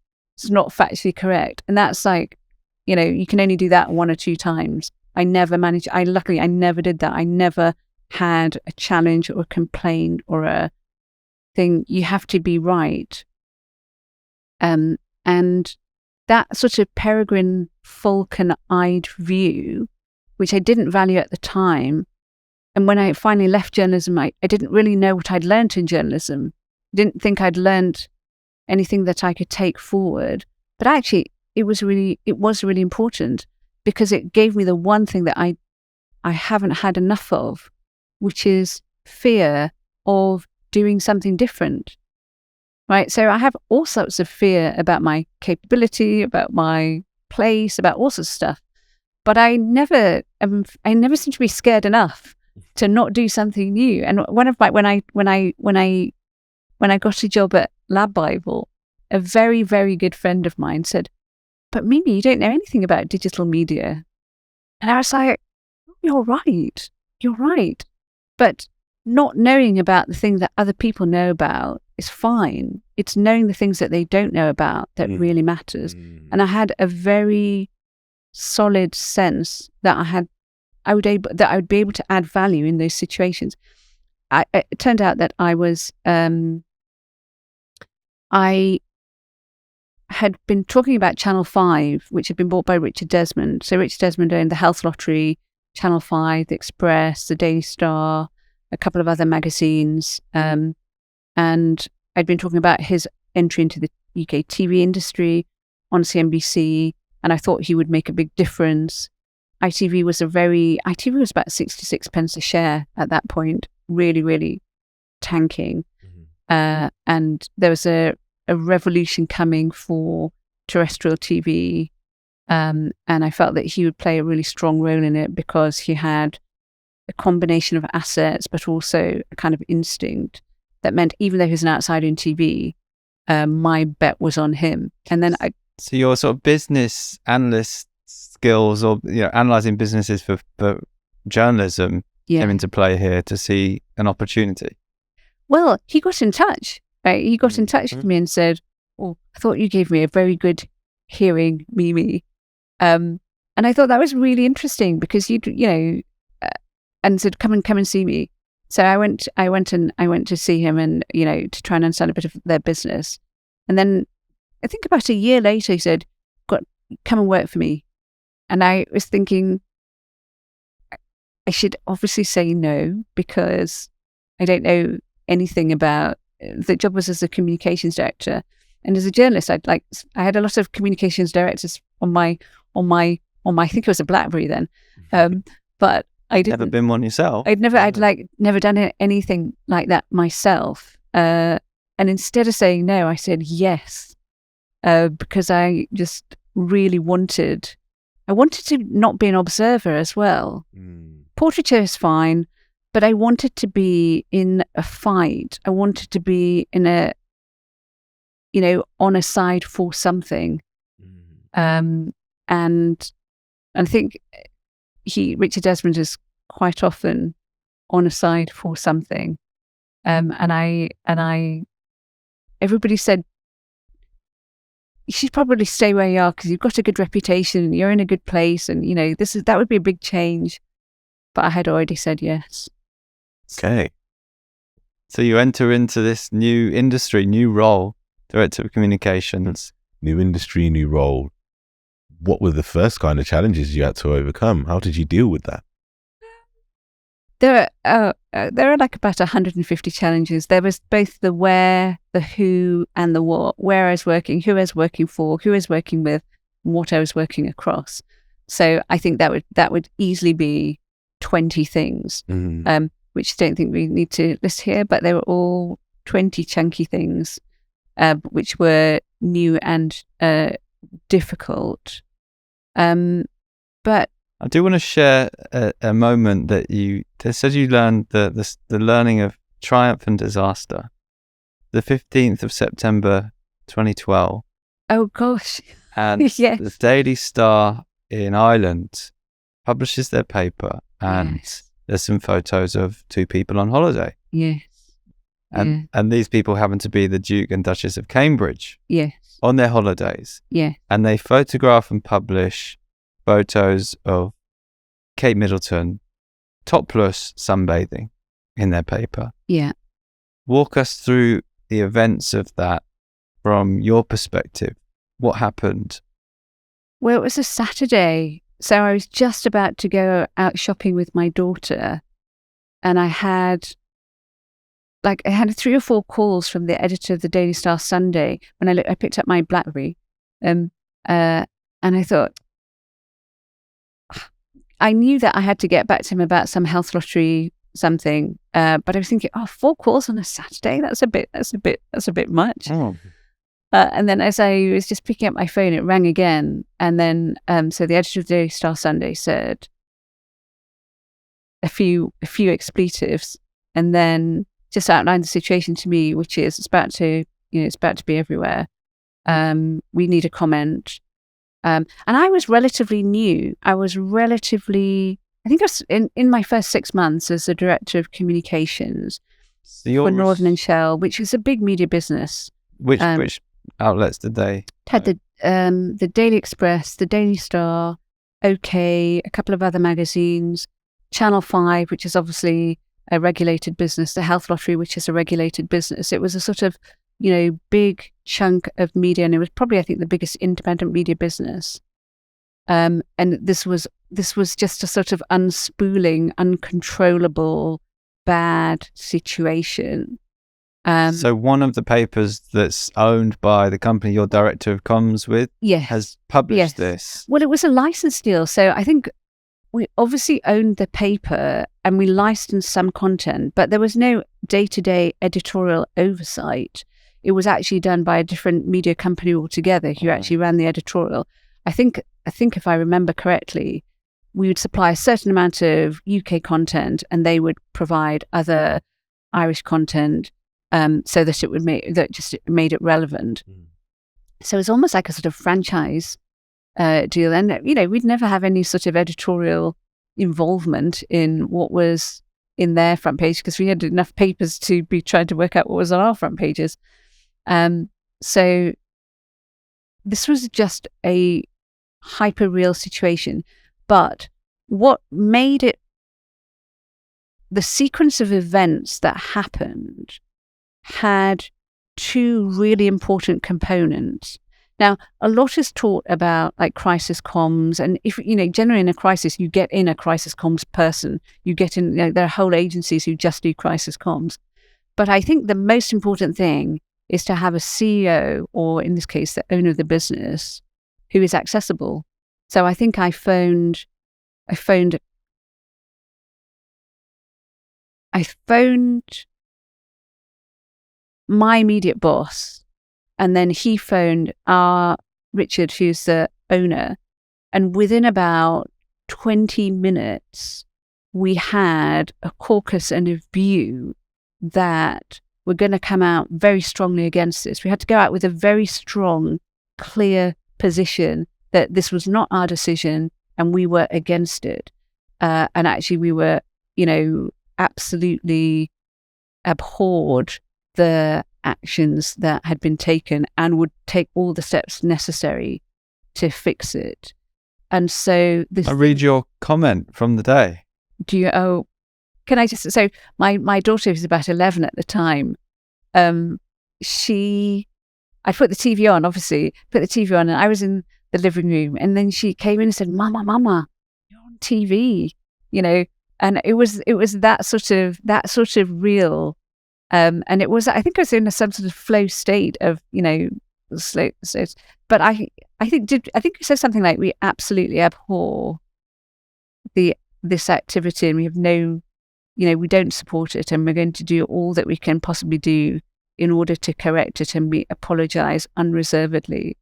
is not factually correct. And that's like, you can only do that 1 or 2 times. Luckily, I never did that. I never had a challenge or a complaint or a thing. You have to be right. And that sort of peregrine falcon-eyed view, which I didn't value at the time. And when I finally left journalism, I didn't really know what I'd learned in journalism. I didn't think I'd learned anything that I could take forward. But actually, it was really important, because it gave me the one thing that I haven't had enough of, which is fear of doing something different. Right? So I have all sorts of fear about my capability, about my place, about all sorts of stuff. But I never seem to be scared enough to not do something new. And when I got a job at LADbible, a very, very good friend of mine said, "But Mimi, you don't know anything about digital media." And I was like, you're right. But not knowing about the thing that other people know about is fine. It's knowing the things that they don't know about that really matters. And I had a very solid sense that I would be able to add value in those situations. It turned out that I had been talking about Channel 5, which had been bought by Richard Desmond. So Richard Desmond owned the Health Lottery, Channel 5, The Express, The Daily Star, a couple of other magazines. And I'd been talking about his entry into the UK TV industry on CNBC, and I thought he would make a big difference. ITV was about 66 pence a share at that point, really, really tanking. And there was a revolution coming for terrestrial TV. And I felt that he would play a really strong role in it, because he had a combination of assets, but also a kind of instinct that meant, even though he was an outsider in TV, my bet was on him. And then So your sort of business analyst skills, or analysing businesses for journalism, came into play here to see an opportunity. Well, he got in touch. Right? He got in touch with me and said, "Oh, I thought you gave me a very good hearing, Mimi." And I thought that was really interesting, because and said, "Come and see me." So I went to see him, and to try and understand a bit of their business. And then I think about a year later, he said, "Come and work for me." And I was thinking, I should obviously say no, because I don't know anything about. The job was as a communications director, and as a journalist, I had a lot of communications directors on my I think it was a BlackBerry then, but I didn't. Never been one yourself. I'd never done anything like that myself. And instead of saying no, I said yes, because I just really wanted to not be an observer as well. Portraiture is fine, but I wanted to be in a fight. I wanted to be in on a side for something. And I think Richard Desmond is quite often on a side for something. And everybody said, you should probably stay where you are because you've got a good reputation, you're in a good place, and that would be a big change. But I had already said yes. Okay. So you enter into this new industry, new role, director of communications. New industry, new role. What were the first kind of challenges you had to overcome? How did you deal with that? There are like about 150 challenges. There was both the where, the who, and the what. Where I was working, who I was working for, who I was working with, and what I was working across. So I think that would easily be 20 things, which I don't think we need to list here, but they were all 20 chunky things, which were new and difficult. But I do want to share a moment that you said you learned the learning of triumph and disaster. The 15th of September 2012. Oh gosh. And yes. the Daily Star in Ireland publishes their paper, and there's some photos of two people on holiday. Yes. And these people happen to be the Duke and Duchess of Cambridge. Yes. On their holidays. Yeah. And they photograph and publish photos of Kate Middleton topless sunbathing in their paper. Yeah. Walk us through the events of that from your perspective. What happened? Well, it was a Saturday, so I was just about to go out shopping with my daughter, and I had 3 or 4 calls from the editor of the Daily Star Sunday when I picked up my BlackBerry, and I thought, I knew that I had to get back to him about some health lottery something, but I was thinking, 4 calls on a Saturday? That's a bit much. Oh. And then as I was just picking up my phone, it rang again, and then so the editor of the Daily Star Sunday said a few expletives, and then just outlined the situation to me, which is it's about to be everywhere. We need a comment. And I was relatively new. I think I was in my first 6 months as the director of communications for Northern and Shell, which is a big media business. Which outlets did they? Had the Daily Express, the Daily Star, OK, a couple of other magazines, Channel 5, which is obviously a regulated business, the Health Lottery, which is a regulated business. It was a sort of big chunk of media, and it was probably, I think, the biggest independent media business. And this was just a sort of unspooling, uncontrollable, bad situation. So one of the papers that's owned by the company you're director of comms with has published this. Well, it was a license deal, so I think we obviously owned the paper and we licensed some content, but there was no day-to-day editorial oversight. It was actually done by a different media company altogether who actually ran the editorial. I think if I remember correctly, we would supply a certain amount of UK content and they would provide other Irish content so that it made it relevant. So it's almost like a sort of franchise deal. And, we'd never have any sort of editorial involvement in what was in their front page because we had enough papers to be trying to work out what was on our front pages. So this was just a hyper-real situation. But what made it, the sequence of events that happened had 2 really important components. Now, a lot is taught about like crisis comms, and if generally in a crisis, you get in a crisis comms person. You get in. There are whole agencies who just do crisis comms. But I think the most important thing is to have a CEO, or in this case, the owner of the business, who is accessible. So I think I phoned my immediate boss, and then he phoned Richard, who's the owner, and within about 20 minutes, we had a caucus and a view that we're going to come out very strongly against this. We had to go out with a very strong, clear position that this was not our decision and we were against it. And actually we were, absolutely abhorred the actions that had been taken and would take all the steps necessary to fix it. And so this. I read your comment from the day. Can I just, so my daughter was about 11 at the time. I put the TV on, obviously, and I was in the living room, and then she came in and said, Mama, you're on TV, and it was that sort of real, and it was, I think I was in some sort of flow state of, slow, but I think you said something like, we absolutely abhor this activity, and we have no, we don't support it, and we're going to do all that we can possibly do in order to correct it, and we apologize unreservedly.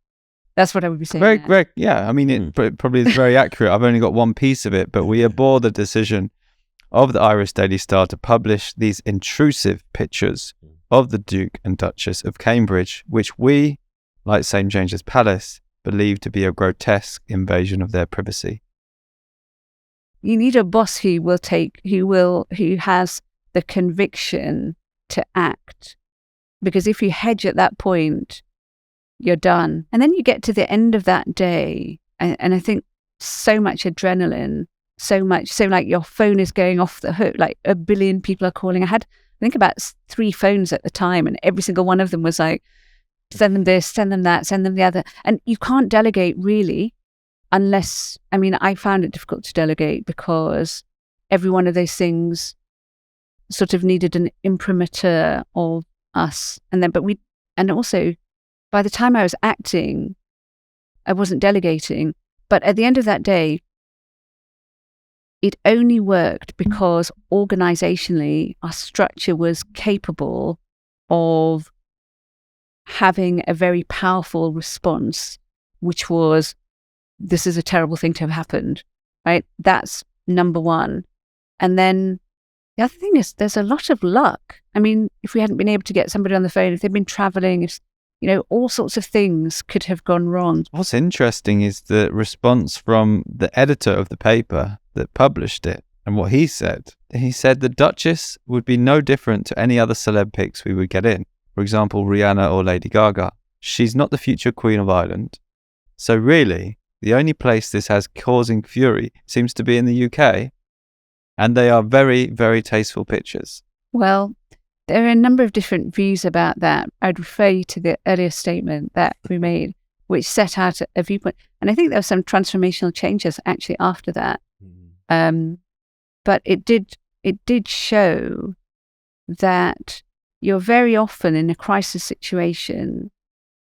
That's what I would be saying. Very, yeah. I mean, it probably is very accurate. I've only got one piece of it, but we abhor the decision of the Irish Daily Star to publish these intrusive pictures of the Duke and Duchess of Cambridge, which we, like St. James's Palace, believe to be a grotesque invasion of their privacy. You need a boss who has the conviction to act, because if you hedge at that point, you're done. And then you get to the end of that day, and I think so much adrenaline, so like your phone is going off the hook, like a billion people are calling. I think about 3 phones at the time, and every single one of them was like, send them this, send them that, send them the other. And you can't delegate really, unless, I found it difficult to delegate because every one of those things sort of needed an imprimatur of us. And also by the time I was acting, I wasn't delegating. But at the end of that day, it only worked because organizationally our structure was capable of having a very powerful response, which was, this is a terrible thing to have happened, right? That's number one. And then the other thing is there's a lot of luck. If we hadn't been able to get somebody on the phone, if they'd been traveling, all sorts of things could have gone wrong. What's interesting is the response from the editor of the paper that published it, and what he said. He said the Duchess would be no different to any other celeb pics we would get in. For example, Rihanna or Lady Gaga. She's not the future Queen of Ireland. So really, the only place this has causing fury seems to be in the UK. And they are very, very tasteful pictures. Well, there are a number of different views about that. I'd refer you to the earlier statement that we made, which set out a viewpoint. And I think there were some transformational changes actually after that. But it did show that you're very often in a crisis situation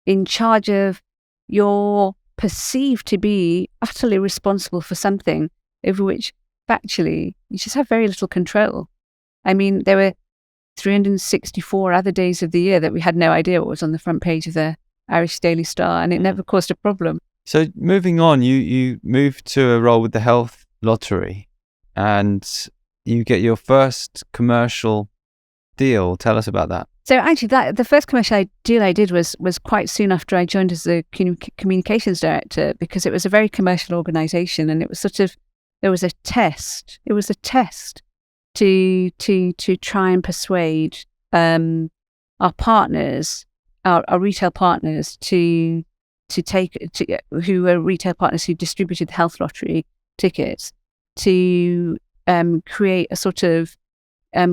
in charge of, you're perceived to be utterly responsible for something over which factually you just have very little control. There were 364 other days of the year that we had no idea what was on the front page of the Irish Daily Star, and it never caused a problem. So moving on, you moved to a role with the Health Lottery, and you get your first commercial deal. Tell us about that. So actually, the first commercial deal I did was quite soon after I joined as the communications director, because it was a very commercial organisation, and it was there was a test. It was a test to try and persuade our partners, our retail partners, who were retail partners who distributed the Health Lottery tickets, to create a sort of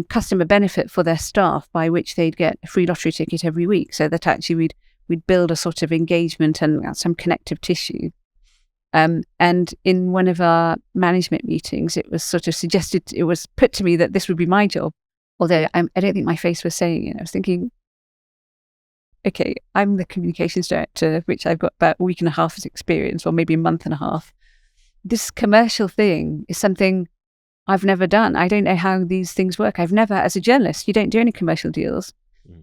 customer benefit for their staff, by which they'd get a free lottery ticket every week, so that actually we'd build a sort of engagement and some connective tissue. And in one of our management meetings, it was sort of suggested, it was put to me that this would be my job, although I don't think my face was saying it. I was thinking, okay, I'm the communications director, which I've got about a week and a half's experience, or maybe a month and a half. This commercial thing is something I've never done. I don't know how these things work. I've never, as a journalist, you don't do any commercial deals.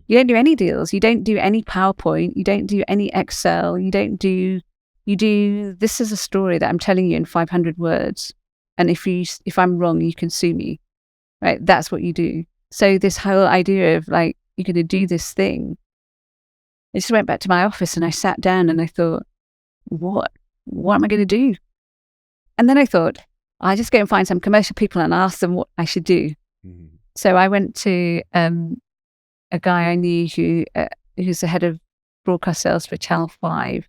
You don't do any deals. You don't do any PowerPoint. You don't do any Excel. You do, this is a story that I'm telling you in 500 words. And if I'm wrong, you can sue me, right? That's what you do. So this whole idea of like, you're going to do this thing. I just went back to my office and I sat down and I thought, what am I going to do? And then I thought, I'll just go and find some commercial people and ask them what I should do. So I went to a guy I knew who's the head of broadcast sales for Channel 5.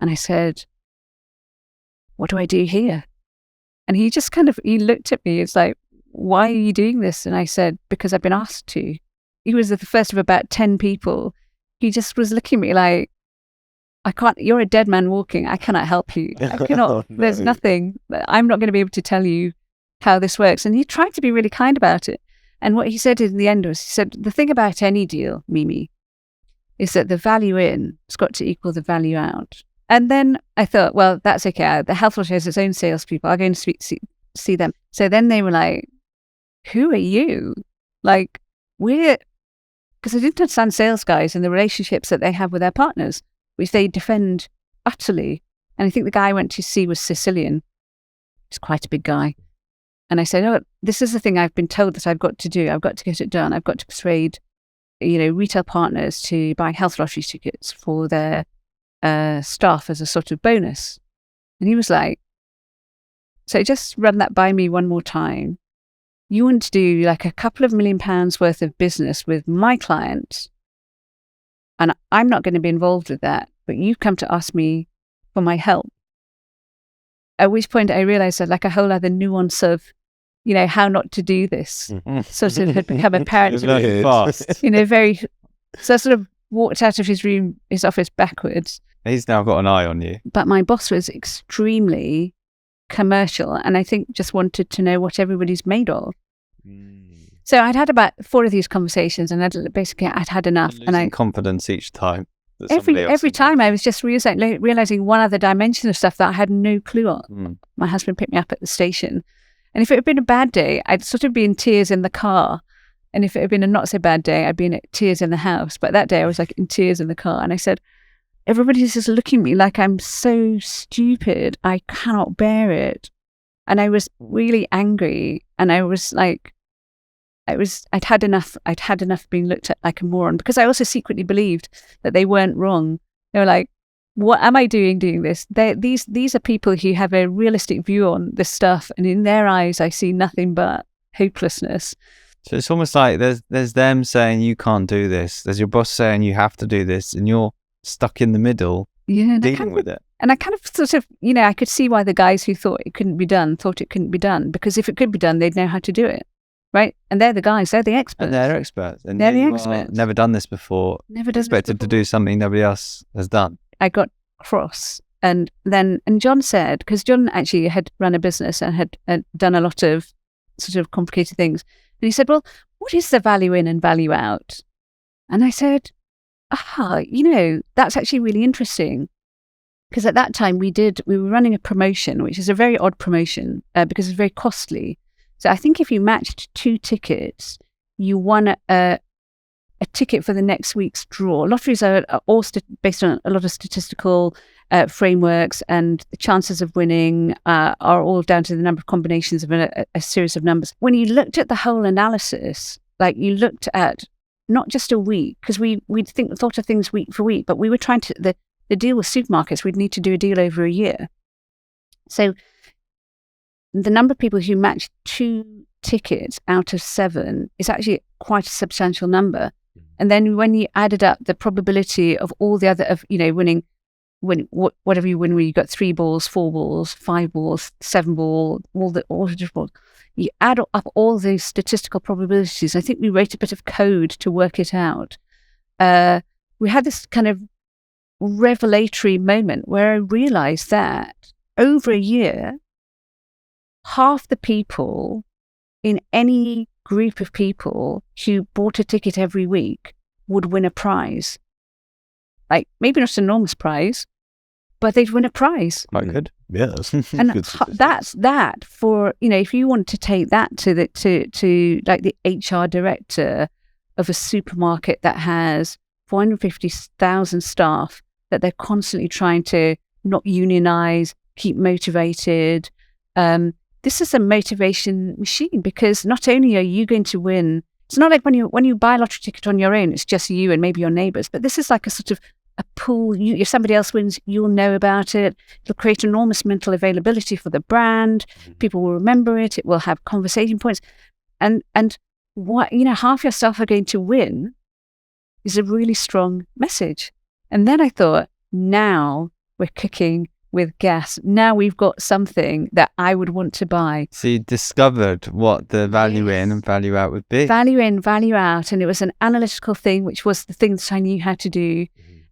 And I said, what do I do here? And he just he looked at me. It's like, why are you doing this? And I said, because I've been asked to. He was the first of about 10 people. He just was looking at me like, you're a dead man walking. I cannot help you. I cannot, Oh, no. There's nothing. I'm not going to be able to tell you how this works. And he tried to be really kind about it. And what he said in the end was, he said, the thing about any deal, Mimi, is that the value in has got to equal the value out. And then I thought, well, that's okay. The Health Lodge has its own salespeople. I'll go and see them. So then they were like, who are you? Like, because I didn't understand sales guys and the relationships that they have with their partners, which they defend utterly. And I think the guy I went to see was Sicilian. He's quite a big guy. And I said, oh, this is the thing I've been told that I've got to do. I've got to get it done. I've got to persuade, retail partners to buy health lottery tickets for their staff as a sort of bonus. And he was like, so just run that by me one more time. You want to do like a couple of £1 million worth of business with my clients, and I'm not going to be involved with that, but you've come to ask me for my help. At which point I realized that like a whole other nuance of, how not to do this sort of had become apparent to me. Fast. So I sort of walked out of his office backwards. He's now got an eye on you. But my boss was extremely commercial, and I think just wanted to know what everybody's made of. So I'd had about 4 of these conversations, and I'd had enough. And I confidence each time. Every time I was just realizing one other dimension of stuff that I had no clue on. My husband picked me up at the station, and if it had been a bad day, I'd sort of be in tears in the car. And if it had been a not so bad day, I'd be in tears in the house. But that day I was like in tears in the car. And I said, everybody's just looking at me like I'm so stupid. I cannot bear it. And I was really angry. And I was like, I'd had enough being looked at like a moron, because I also secretly believed that they weren't wrong. They were like, what am I doing this? These are people who have a realistic view on this stuff. And in their eyes, I see nothing but hopelessness. So it's almost like there's them saying you can't do this. There's your boss saying you have to do this, and you're stuck in the middle, dealing with it. And I kind of sort of, I could see why the guys who thought it couldn't be done, because if it could be done, they'd know how to do it, right? And they're the guys, they're the experts. And they're experts. And they're the experts. Never done this before. Expected to do something nobody else has done. I got cross. And John said, because John actually had run a business and had done a lot of sort of complicated things. And he said, well, what is the value in and value out? And I said, that's actually really interesting. Because at that time we were running a promotion, which is a very odd promotion because it's very costly. So I think if you matched 2 tickets, you won a ticket for the next week's draw. Lotteries are all based on a lot of statistical frameworks, and the chances of winning are all down to the number of combinations of a series of numbers. When you looked at the whole analysis, like you looked at not just a week, because we'd thought of things week for week, but we were trying to, the deal with supermarkets, we'd need to do a deal over a year. So the number of people who matched 2 tickets out of 7 is actually quite a substantial number. And then when you added up the probability of all the other, winning, whatever you win, where you got 3 balls, 4 balls, 5 balls, 7 balls, all the different balls, you add up all the statistical probabilities. I think we wrote a bit of code to work it out. We had this kind of revelatory moment where I realized that over a year, half the people in any group of people who bought a ticket every week would win a prize. Like, maybe not an enormous prize, but they'd win a prize. Quite good. Yeah, that's And good that's that for, if you want to take that to like the HR director of a supermarket that has 450,000 staff that they're constantly trying to not unionize, keep motivated. This is a motivation machine, because not only are you going to win, it's not like when you buy a lottery ticket on your own, it's just you and maybe your neighbors, but this is like a sort of a pool. If somebody else wins, you'll know about it. It'll create enormous mental availability for the brand. People will remember it. It will have conversation points. And what, half your staff are going to win, is a really strong message. And then I thought, now we're cooking with gas. Now we've got something that I would want to buy. So you discovered what the value in and value out would be. Value in, value out. And it was an analytical thing, which was the thing that I knew how to do.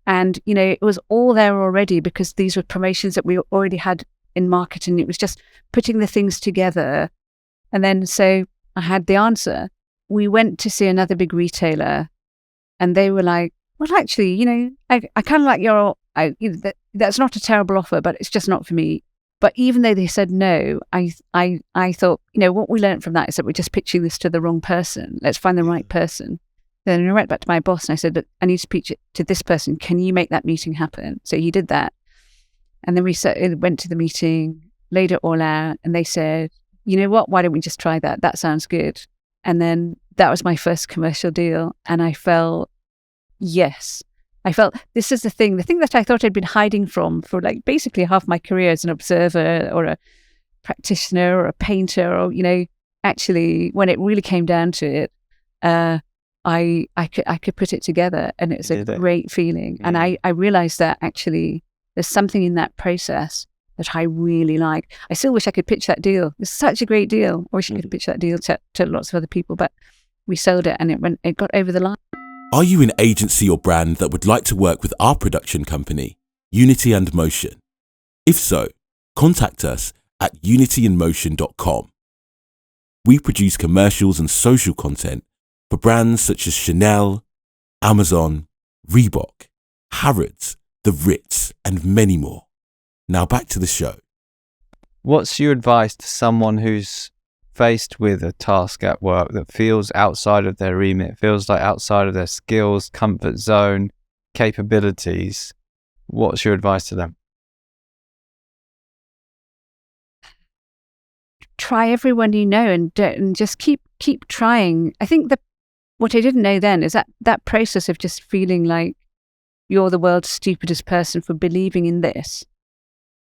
And, it was all there already because these were promotions that we already had in marketing. It was just putting the things together. And then so I had the answer. We went to see another big retailer and they were like, well, actually, I kind of like that's not a terrible offer, but it's just not for me. But even though they said no, I thought, what we learned from that is that we're just pitching this to the wrong person. Let's find the right person. Then I went back to my boss and I said, look, I need to pitch it to this person. Can you make that meeting happen? So he did that. And then we went to the meeting, laid it all out, and they said, you know what, why don't we just try that? That sounds good. And then that was my first commercial deal. And I felt, yes. I felt this is the thing that I thought I'd been hiding from for like basically half my career as an observer or a practitioner or a painter or, actually when it really came down to it, I could put it together and it was a great feeling. And I realized that actually there's something in that process that I really like. I still wish I could pitch that deal. It's such a great deal. I wish I could pitch that deal to lots of other people, but we sold it and it got over the line. Are you an agency or brand that would like to work with our production company, Unity and Motion? If so, contact us at unityandmotion.com. We produce commercials and social content for brands such as Chanel, Amazon, Reebok, Harrods, The Ritz, and many more. Now back to the show. What's your advice to someone who's faced with a task at work that feels outside of their remit, feels like outside of their skills, comfort zone, capabilities? What's your advice to them? Try everyone you know and just keep trying. I think what I didn't know then is that process of just feeling like you're the world's stupidest person for believing in this,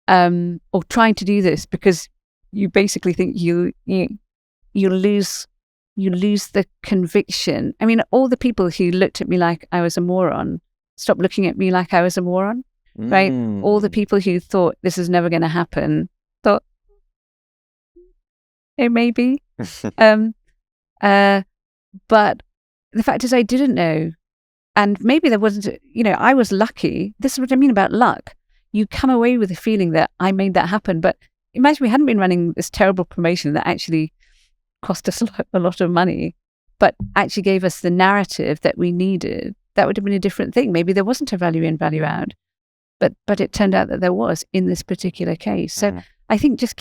or trying to do this because you basically think you lose the conviction. I mean, all the people who looked at me like I was a moron stopped looking at me like I was a moron, right? All the people who thought this is never going to happen thought it may be. But the fact is I didn't know. And maybe there wasn't, I was lucky. This is what I mean about luck. You come away with the feeling that I made that happen. But imagine we hadn't been running this terrible promotion that actually cost us a lot of money, but actually gave us the narrative that we needed. That would have been a different thing. Maybe there wasn't a value in, value out, but it turned out that there was in this particular case. So I think just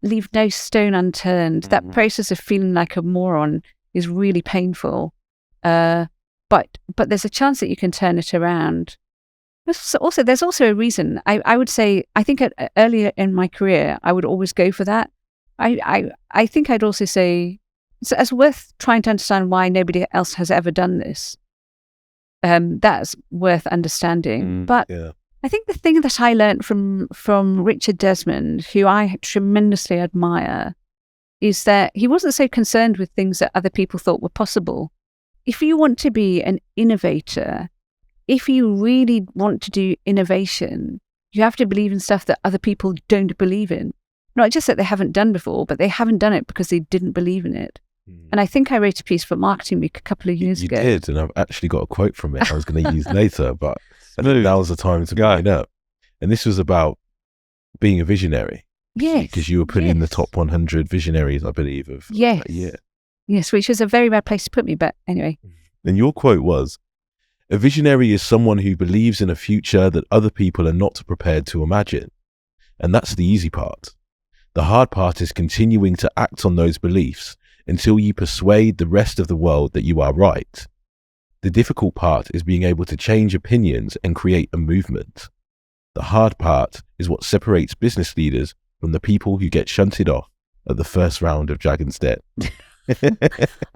leave no stone unturned. That process of feeling like a moron is really painful. But there's a chance that you can turn it around. There's also a reason. I would say, I think earlier in my career, I would always go for that. I think I'd also say it's worth trying to understand why nobody else has ever done this. That's worth understanding. But I think the thing that I learned from Richard Desmond, who I tremendously admire, is that he wasn't so concerned with things that other people thought were possible. If you want to be an innovator, if you really want to do innovation, you have to believe in stuff that other people don't believe in. Not just that they haven't done before, but they haven't done it because they didn't believe in it. And I think I wrote a piece for Marketing Week a couple of years ago. You did, and I've actually got a quote from it I was going to use later, but I think that was the time to bring it up. And this was about being a visionary. Yes. Because you were put in the top 100 visionaries, I believe, of that year. Yes, which was a very bad place to put me, but anyway. And your quote was, "A visionary is someone who believes in a future that other people are not prepared to imagine. And that's the easy part. The hard part is continuing to act on those beliefs until you persuade the rest of the world that you are right. The difficult part is being able to change opinions and create a movement. The hard part is what separates business leaders from the people who get shunted off at the first round of Dragon's Den." I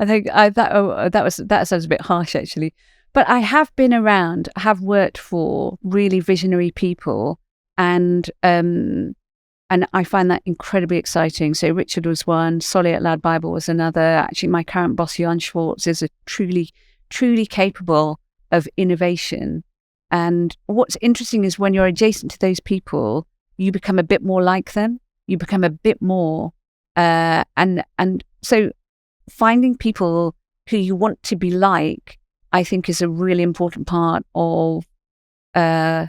think that sounds a bit harsh, actually. But I have been around, have worked for really visionary people, and I find that incredibly exciting. So Richard was one, Solly at LADbible was another. Actually, my current boss, Jan Schwartz, is a truly truly capable of innovation. And what's interesting is when you're adjacent to those people, you become a bit more like them. You become a bit more, and so finding people who you want to be like, I think, is a really important part of, and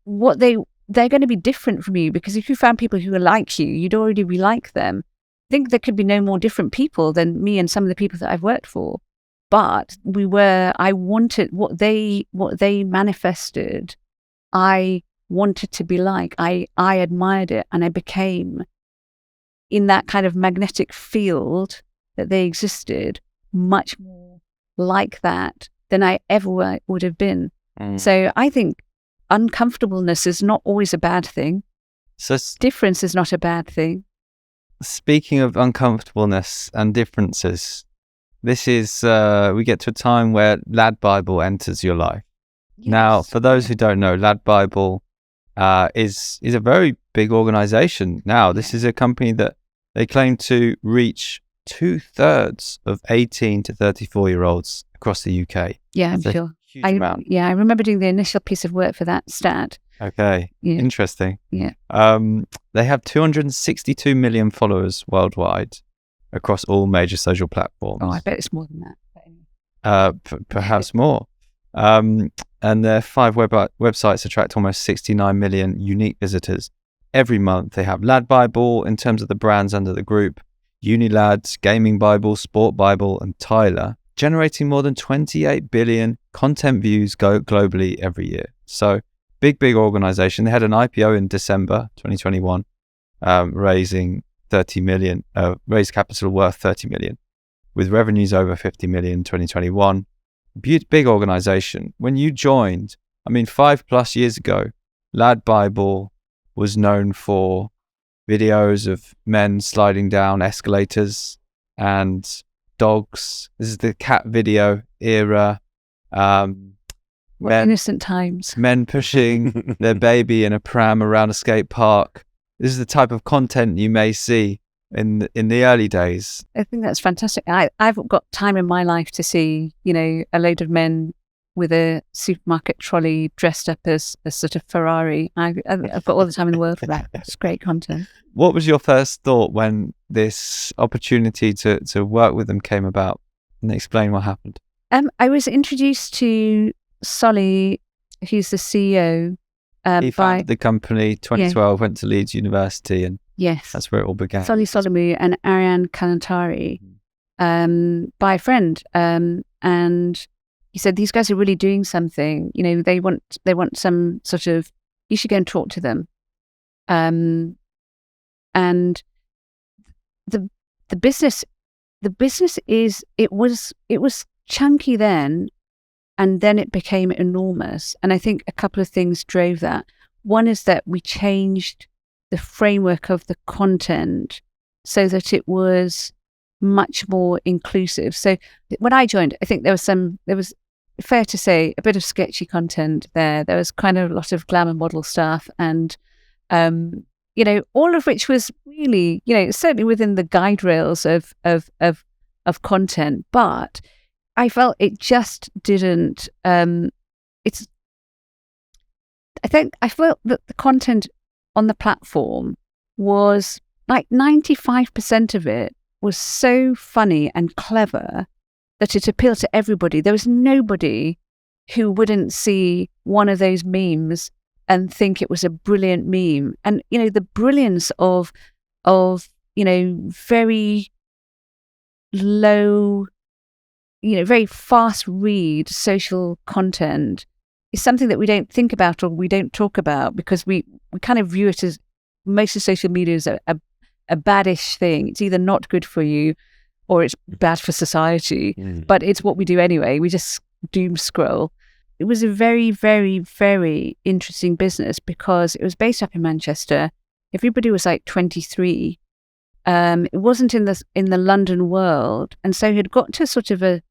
what they're going to be different from you, because if you found people who are like you, you'd already be like them. I think there could be no more different people than me and some of the people that I've worked for. But I wanted what they manifested. I wanted to be like. I admired it, and I became, in that kind of magnetic field that they existed, much more like that than I ever would have been. So I think uncomfortableness is not always a bad thing. So Difference is not a bad thing. speaking of uncomfortableness and differences, this is we get to a time where LADbible enters your life. Yes. Now, for those who don't know, LADbible is a very big organization. Now, this is a company that they claim to reach 2/3 of 18 to 34-year-olds across the UK. Yeah, I'm That's a sure. huge amount. Yeah, I remember doing the initial piece of work for that stat. Okay, Yeah. interesting. Yeah. They have 262 million followers worldwide across all major social platforms. Oh, I bet it's more than that. But anyway. Perhaps more. And their 5 websites attract almost 69 million unique visitors every month. They have LADbible in terms of the brands under the group, Unilads, Gaming Bible, Sport Bible, and Tyler, generating more than 28 billion content views globally every year. So big organization. They had an IPO in December 2021, raising 30 million, raised capital worth 30 million, with revenues over 50 million in 2021. Big organization. When you joined, 5+ years ago, LADbible was known for videos of men sliding down escalators and dogs. This is the cat video era. Innocent times. Men pushing their baby in a pram around a skate park. This is the type of content you may see in the early days. I think that's fantastic. I've got time in my life to see, a load of men with a supermarket trolley dressed up as a sort of Ferrari. I've got all the time in the world for that. It's great content. What was your first thought when this opportunity to work with them came about? And explain what happened. I was introduced to Solly, who's the CEO. He founded the company 2012, went to Leeds University, and yes, that's where it all began. Solly Solomou and Ariane Kalantari, by a friend, and he said, these guys are really doing something. They want some sort of, you should go and talk to them. And the business is, it was chunky then, and then it became enormous. And I think a couple of things drove that. One is that we changed the framework of the content so that it was much more inclusive. So when I joined, I think there was fair to say a bit of sketchy content there. There was kind of a lot of glamour model stuff, and all of which was really, certainly within the guide rails of content, but I felt it just didn't. I felt that the content on the platform was like 95% of it was so funny and clever that it appealed to everybody. There was nobody who wouldn't see one of those memes and think it was a brilliant meme. And the brilliance of very low, very fast read social content is something that we don't think about or we don't talk about, because we kind of view it as, most of social media is a baddish thing. It's either not good for you or it's bad for society, but it's what we do anyway. We just doom scroll. It was a very, very, very interesting business because it was based up in Manchester. Everybody was like 23. It wasn't in the London world, and so he'd got to sort of a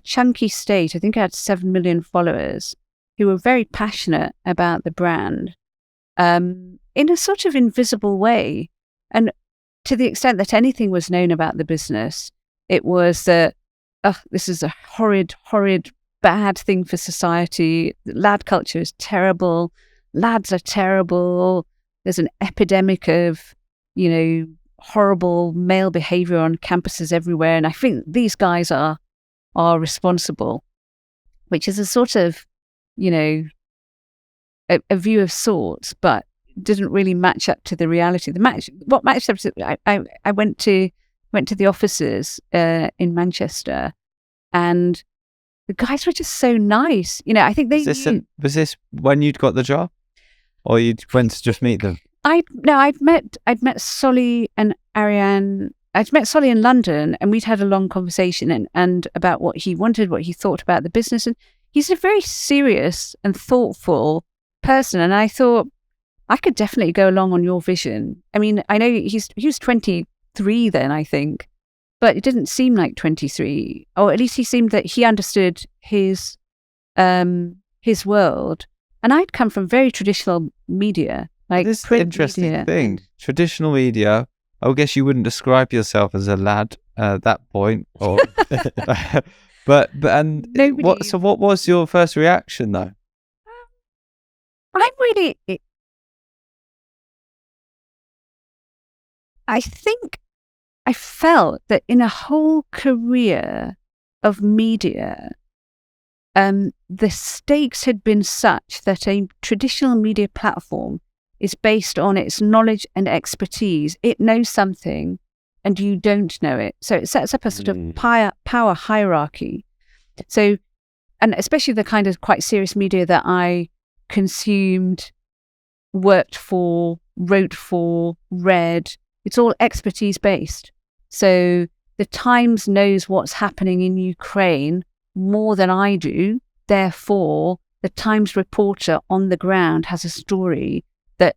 chunky state. I think I had 7 million followers who were very passionate about the brand, in a sort of invisible way. And to the extent that anything was known about the business, it was that this is a horrid, bad thing for society. Lad culture is terrible. Lads are terrible. There's an epidemic of, horrible male behavior on campuses everywhere. And I think these guys are responsible, which is a sort of, a view of sorts, but didn't really match up to the reality. What matched up to, I went to the offices in Manchester, and the guys were just so nice. I think they was this when you'd got the job, or you went to just meet them? I'd met Solly and Ariane. I'd met Solly in London, and we'd had a long conversation and about what he wanted, what he thought about the business. And he's a very serious and thoughtful person. And I thought, I could definitely go along on your vision. I mean, I know he was 23 then, I think, but it didn't seem like 23, or at least he seemed that he understood his world. And I'd come from very traditional media, like this print interesting media. thing. Traditional media. I guess you wouldn't describe yourself as a lad at that point, or but Nobody. what was your first reaction though? I think I felt that in a whole career of media, the stakes had been such that a traditional media platform is based on its knowledge and expertise. It knows something and you don't know it. So it sets up a sort of power hierarchy. So, and especially the kind of quite serious media that I consumed, worked for, wrote for, read, it's all expertise based. So the Times knows what's happening in Ukraine more than I do. Therefore, the Times reporter on the ground has a story that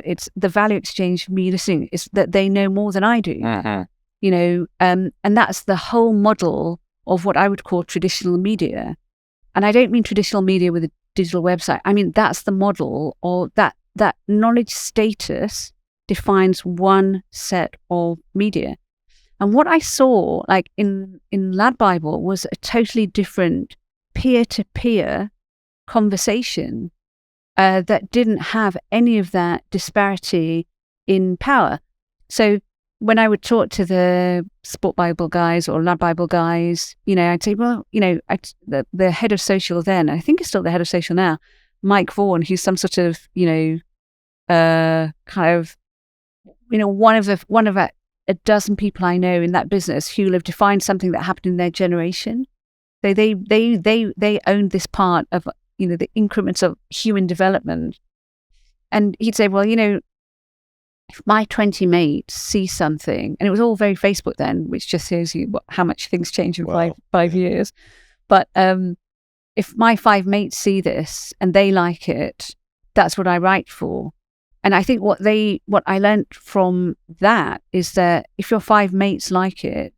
it's the value exchange for me listening is that they know more than I do. And that's the whole model of what I would call traditional media. And I don't mean traditional media with a digital website. I mean, that's the model, or that knowledge status defines one set of media. And what I saw, like in LADbible, was a totally different peer-to-peer conversation that didn't have any of that disparity in power. So when I would talk to the Sport Bible guys or LADbible guys, I'd say, well, the head of social then, I think he's still the head of social now, Mike Vaughan, who's some sort of, one of a dozen people I know in that business who have defined something that happened in their generation. They owned this part of, the increments of human development. And he'd say, well, if my 20 mates see something, and it was all very Facebook then, which just shows you how much things change in five years. But if my 5 mates see this and they like it, that's what I write for. And I think what I learned from that is that if your 5 mates like it,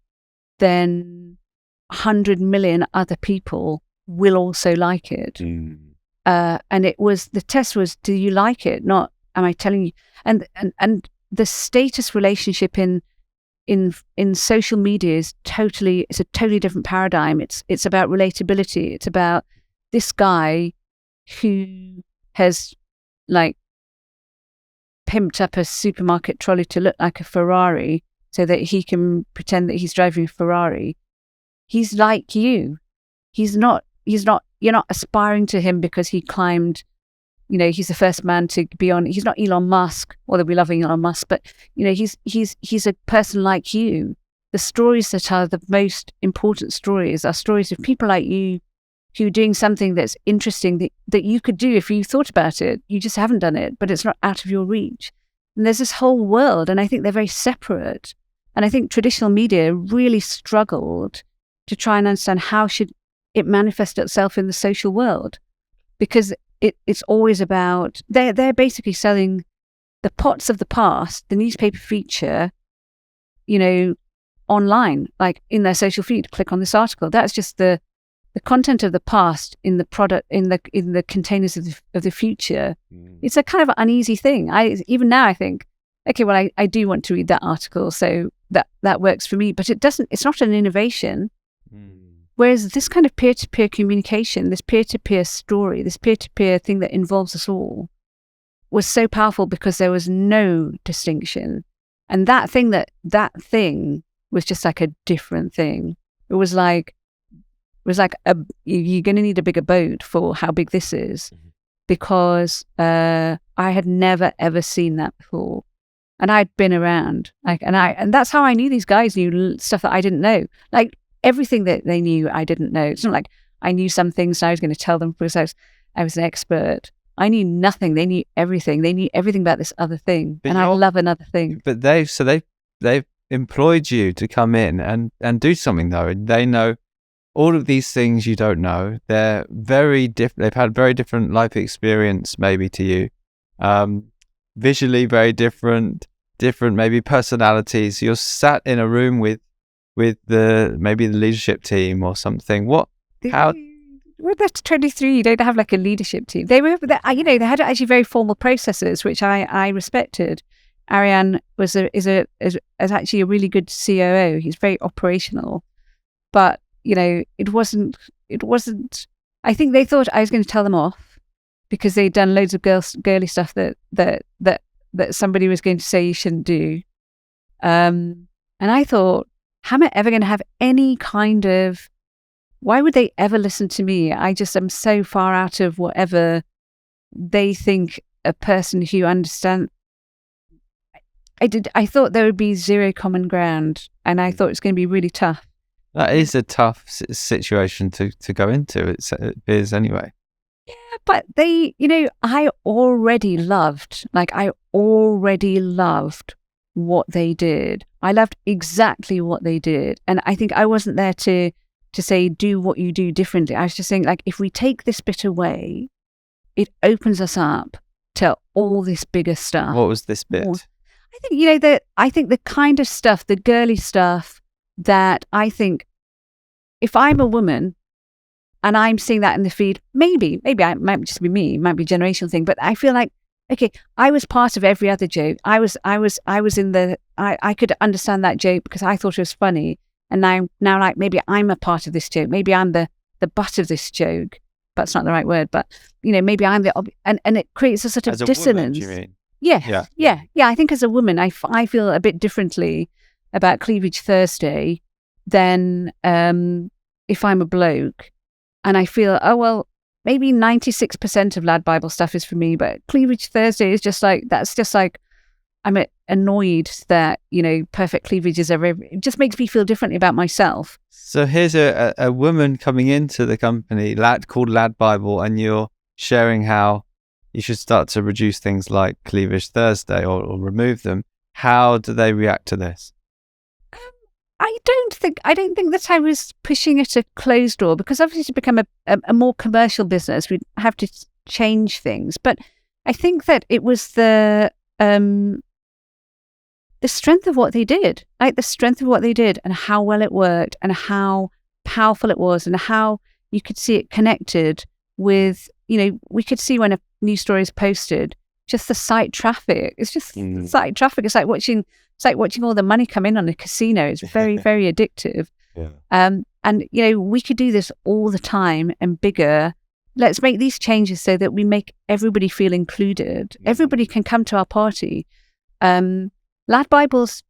then 100 million other people will also like it. And the test was, do you like it? Not, am I telling you? And the status relationship in social media it's a totally different paradigm. It's about relatability. It's about this guy who has pimped up a supermarket trolley to look like a Ferrari so that he can pretend that he's driving a Ferrari. He's like you. You're not aspiring to him because he climbed, he's the first man to be on. He's not Elon Musk, although we love Elon Musk, but he's a person like you. The stories that are the most important stories are stories of people like you who are doing something that's interesting that you could do if you thought about it. You just haven't done it, but it's not out of your reach. And there's this whole world, and I think they're very separate. And I think traditional media really struggled to try and understand how should it manifest itself in the social world, because it's always about they're basically selling the pots of the past, the newspaper feature, online, like in their social feed. Click on this article. That's just the content of the past in the product in the containers of the future. It's a kind of uneasy thing. Even now I think, okay, well I do want to read that article, so that works for me, but it's not an innovation. Whereas this kind of peer-to-peer communication, this peer-to-peer story, this peer-to-peer thing that involves us all was so powerful because there was no distinction. And that thing was just like a different thing. It was like you're going to need a bigger boat for how big this is, because I had never ever seen that before, and I'd been around, and that's how I knew these guys knew stuff that I didn't know. Like everything that they knew, I didn't know. It's not like I knew some things and I was going to tell them because I was an expert. I knew nothing. They knew everything. They knew everything about this other thing, and I love another thing. But they've employed you to come in and do something though. And they know all of these things you don't know. They're very different. They've had very different life experience maybe to you. Visually very different maybe personalities. You're sat in a room with maybe the leadership team or something. How? Well, that's 23. You don't have like a leadership team. They had actually very formal processes, which I respected. Ariane is actually a really good COO. He's very operational, but it wasn't. I think they thought I was going to tell them off because they'd done loads of girly stuff that somebody was going to say you shouldn't do. And I thought, how am I ever going to have any kind of? Why would they ever listen to me? I just am so far out of whatever they think a person who understands. I thought there would be zero common ground, and I thought it was going to be really tough. That is a tough situation to go into. It is anyway. Yeah, but I already loved what they did. I loved exactly what they did. And I think I wasn't there to say, do what you do differently. I was just saying, like, if we take this bit away, it opens us up to all this bigger stuff. What was this bit? I think the kind of stuff, the girly stuff that I think if I'm a woman and I'm seeing that in the feed, maybe it might just be me, it might be a generational thing, but I feel like, okay, I was part of every other joke. I could understand that joke because I thought it was funny. And now like maybe I'm a part of this joke. Maybe I'm the butt of this joke. That's not the right word, but maybe I'm and it creates a sort of dissonance. Woman, do you mean? Yeah. I think as a woman, I feel a bit differently about Cleavage Thursday than if I'm a bloke. And I feel, oh, well, maybe 96% of LADbible stuff is for me, but Cleavage Thursday is just like, I'm annoyed that, perfect cleavage is it just makes me feel differently about myself. So here's a woman coming into the company called LADbible, and you're sharing how you should start to reduce things like Cleavage Thursday or remove them. How do they react to this? I don't think that I was pushing at a closed door, because obviously to become a more commercial business, we'd have to change things. But I think that it was the strength of what they did, and how well it worked and how powerful it was and how you could see it connected with, we could see when a new story is posted, just the site traffic. It's just site traffic. It's like watching all the money come in on a casino. It's very, very addictive. Yeah. And we could do this all the time and bigger. Let's make these changes so that we make everybody feel included. Everybody can come to our party. LADbible's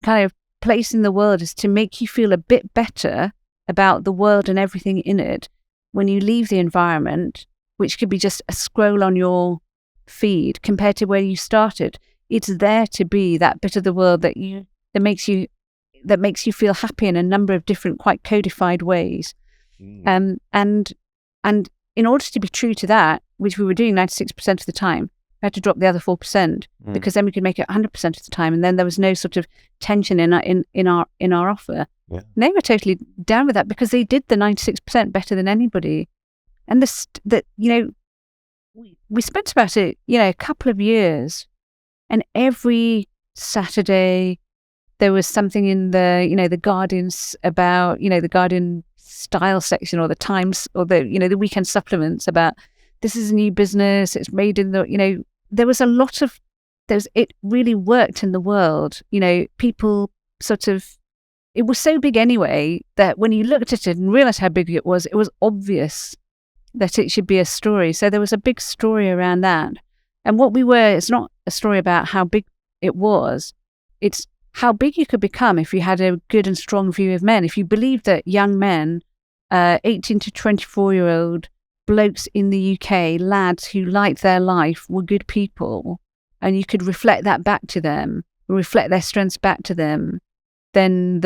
kind of place in the world is to make you feel a bit better about the world and everything in it when you leave the environment, which could be just a scroll on your feed compared to where you started. It's there to be that bit of the world that makes you feel happy in a number of different, quite codified ways. And in order to be true to that, which we were doing 96% of the time, we had to drop the other 4% because then we could make it 100% of the time, and then there was no sort of tension in our offer. Yeah. And they were totally down with that because they did the 96% better than anybody. And we spent about a couple of years, and every Saturday there was something in the Guardian's about the Guardian style section or the Times or the weekend supplements about this is a new business. It's made in the there was a lot of it really worked in the world. People sort of it was so big anyway that when you looked at it and realised how big it was obvious that it should be a story. So there was a big story around that. And what we were, it's not a story about how big it was, it's how big you could become if you had a good and strong view of men. If you believed that young men, 18 to 24-year-old blokes in the UK, lads who liked their life, were good people, and you could reflect that back to them, reflect their strengths back to them, then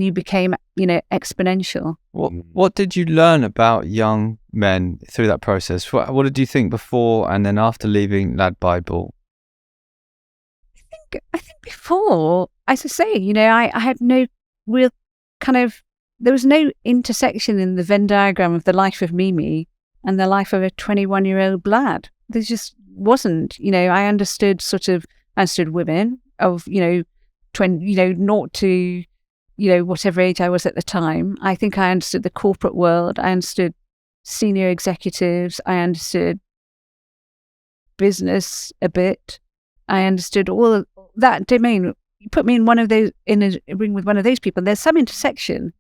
you became, exponential. What did you learn about young men through that process? What did you think before and then after leaving LADbible? I think before, as I say, I had no real there was no intersection in the Venn diagram of the life of Mimi and the life of a 21-year-old lad. There just wasn't. I understood women of 20, not to, whatever age I was at the time. I think I understood the corporate world. I understood senior executives. I understood business a bit. I understood all of that domain. You put me in a ring with one of those people, there's some intersection.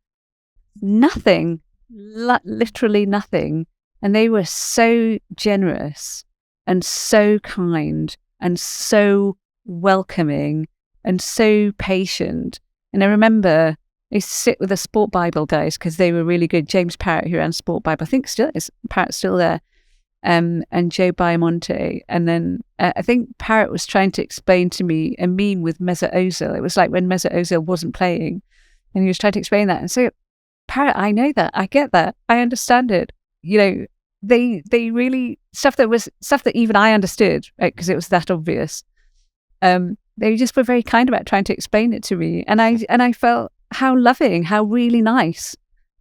Nothing, literally nothing. And they were so generous and so kind and so welcoming and so patient. And I remember I used to sit with the Sport Bible guys because they were really good. James Parrott, who ran Sport Bible, I think Parrott's still there, and Joe Biamonte. And then I think Parrott was trying to explain to me a meme with Mesut Ozil. It was like when Mesut Ozil wasn't playing, and he was trying to explain that. And so, Parrott, I know that, I get that, I understand it. They really stuff that even I understood, right? Because it was that obvious. They just were very kind about trying to explain it to me, and I felt how loving, how really nice,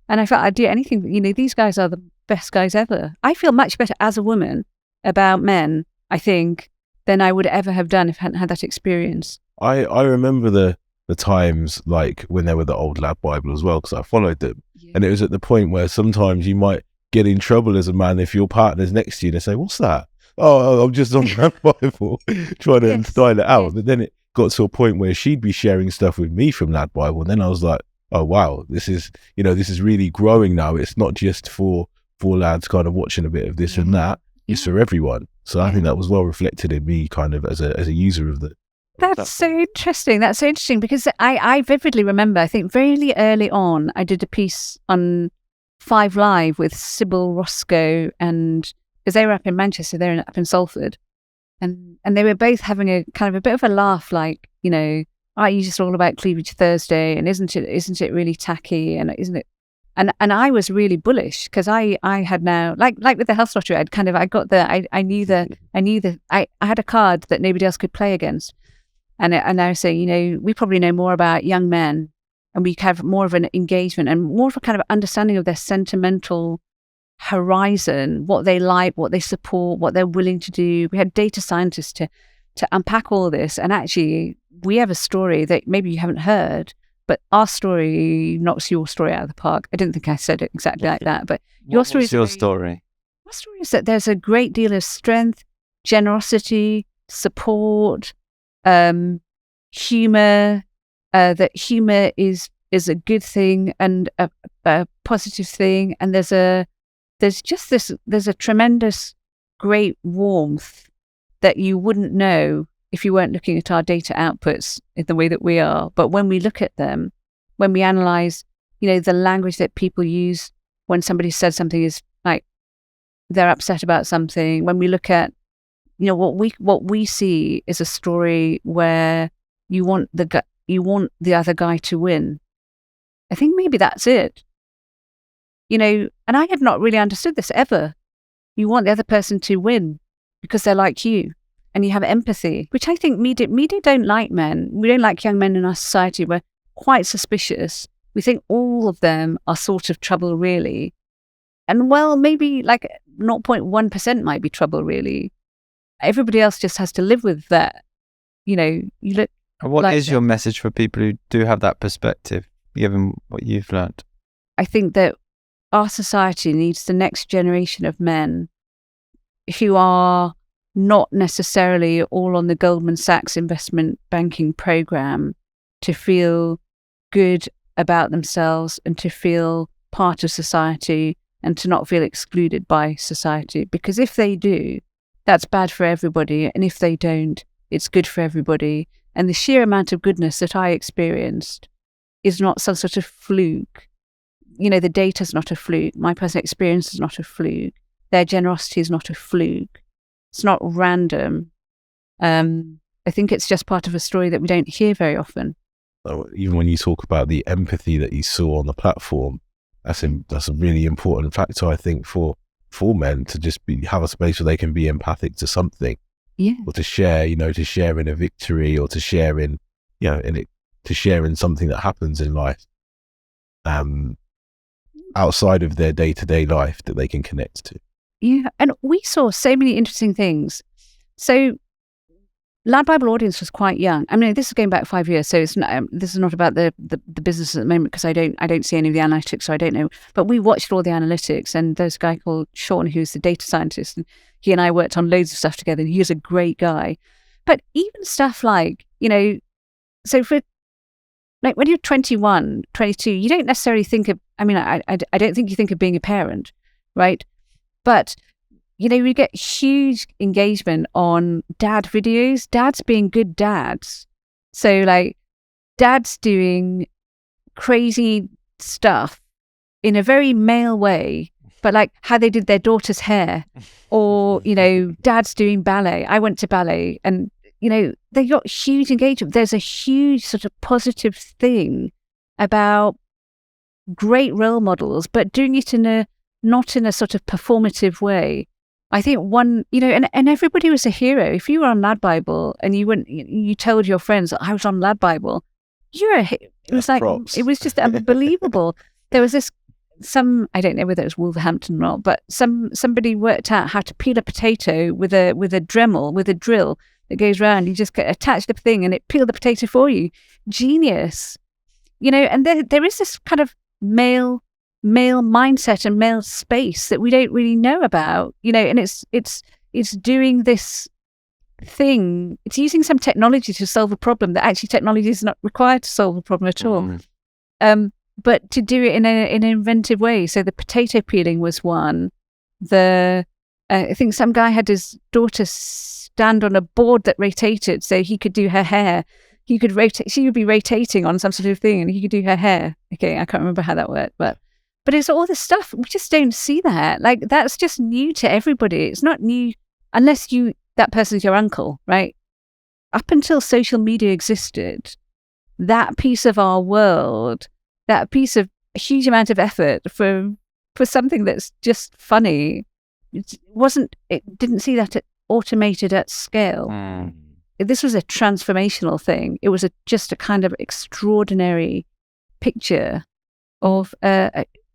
and I felt I'd do anything. These guys are the best guys ever. I feel much better as a woman about men, I think, than I would ever have done if I hadn't had that experience. I remember the times like when they were the old LADbible as well, because I followed them, and it was at the point where sometimes you might get in trouble as a man if your partner's next to you and they say, "What's that?" "Oh, I'm just on LADbible trying to style it out." Yes. But then it got to a point where she'd be sharing stuff with me from LADbible, and then I was like, "Oh wow, this is really growing now. It's not just for lads kind of watching a bit of this and that. It's for everyone." So I think that was well reflected in me kind of as a user of the. That's so interesting. That's so interesting because I vividly remember, I think very early on, I did a piece on 5 Live with Sybil Roscoe, and because they were up in Manchester, they're up in Salford, and they were both having a kind of a bit of a laugh, like, aren't you just all about Cleavage Thursday, and isn't it really tacky, and isn't it? And I was really bullish because I had now, like with the health lottery, I had a card that nobody else could play against, and I was saying, we probably know more about young men, and we have more of an engagement and more of a kind of understanding of their sentimental horizon, what they like, what they support, what they're willing to do. We had data scientists to unpack all this, and actually we have a story that maybe you haven't heard, but our story knocks your story out of the park. I didn't think I said it exactly like that, but your story is... Your story is that there's a great deal of strength, generosity, support, humor, that humor is a good thing and a positive thing, and there's a tremendous great warmth that you wouldn't know if you weren't looking at our data outputs in the way that we are. But when we look at them, when we analyze, the language that people use when somebody says something is like they're upset about something, when we look at, what we see is a story where you want the other guy to win. I think maybe that's it. And I had not really understood this ever. You want the other person to win because they're like you, and you have empathy, which I think media don't like men. We don't like young men in our society. We're quite suspicious. We think all of them are sort of trouble, really. And well, maybe like 0.1% might be trouble, really. Everybody else just has to live with that. You look. What is your message for people who do have that perspective, given what you've learned? I think that our society needs the next generation of men who are not necessarily all on the Goldman Sachs investment banking program to feel good about themselves and to feel part of society and to not feel excluded by society. Because if they do, that's bad for everybody. And if they don't, it's good for everybody. And the sheer amount of goodness that I experienced is not some sort of fluke. The data's not a fluke. My personal experience is not a fluke. Their generosity is not a fluke. It's not random. I think it's just part of a story that we don't hear very often. Even when you talk about the empathy that you saw on the platform, that's a really important factor, I think, for men to just have a space where they can be empathic to something, or to share, to share in a victory, or to share in, to share in something that happens in life, outside of their day-to-day life that they can connect to. Yeah, and we saw so many interesting things. So LADbible audience was quite young. I mean, this is going back 5 years, so it's not, this is not about the business at the moment, because I don't see any of the analytics, so I don't know. But we watched all the analytics, and there's a guy called Sean who's the data scientist, and he and I worked on loads of stuff together, and he's a great guy. But even stuff like, so for like when you're 21, 22, you don't necessarily think of, I mean, I don't think you think of being a parent, right? But we get huge engagement on dad videos, dads being good dads. So like dads doing crazy stuff in a very male way, but like how they did their daughter's hair, or, dads doing ballet. I went to ballet, and, they got huge engagement. There's a huge sort of positive thing about great role models, but doing it not in a sort of performative way. I think and everybody was a hero. If you were on LADbible and you told your friends I was on LADbible, it was like, props. It was just unbelievable. There was this, I don't know whether it was Wolverhampton or not, but somebody worked out how to peel a potato with a Dremel, with a drill that goes round. You just attach the thing and it peeled the potato for you. Genius. And there is this kind of male mindset and male space that we don't really know about, and it's doing this thing. It's using some technology to solve a problem that actually technology is not required to solve a problem at all. But to do it in an inventive way. So the potato peeling was one. I think some guy had his daughter stand on a board that rotated so he could do her hair. He could rotate. She would be rotating on some sort of thing, and he could do her hair. Okay, I can't remember how that worked, but it's all this stuff. We just don't see that. Like, that's just new to everybody. It's not new unless that person's your uncle, right? Up until social media existed, that piece of our world, that piece of a huge amount of effort for something that's just funny, it didn't see that automated at scale. This was a transformational thing. It was just a kind of extraordinary picture of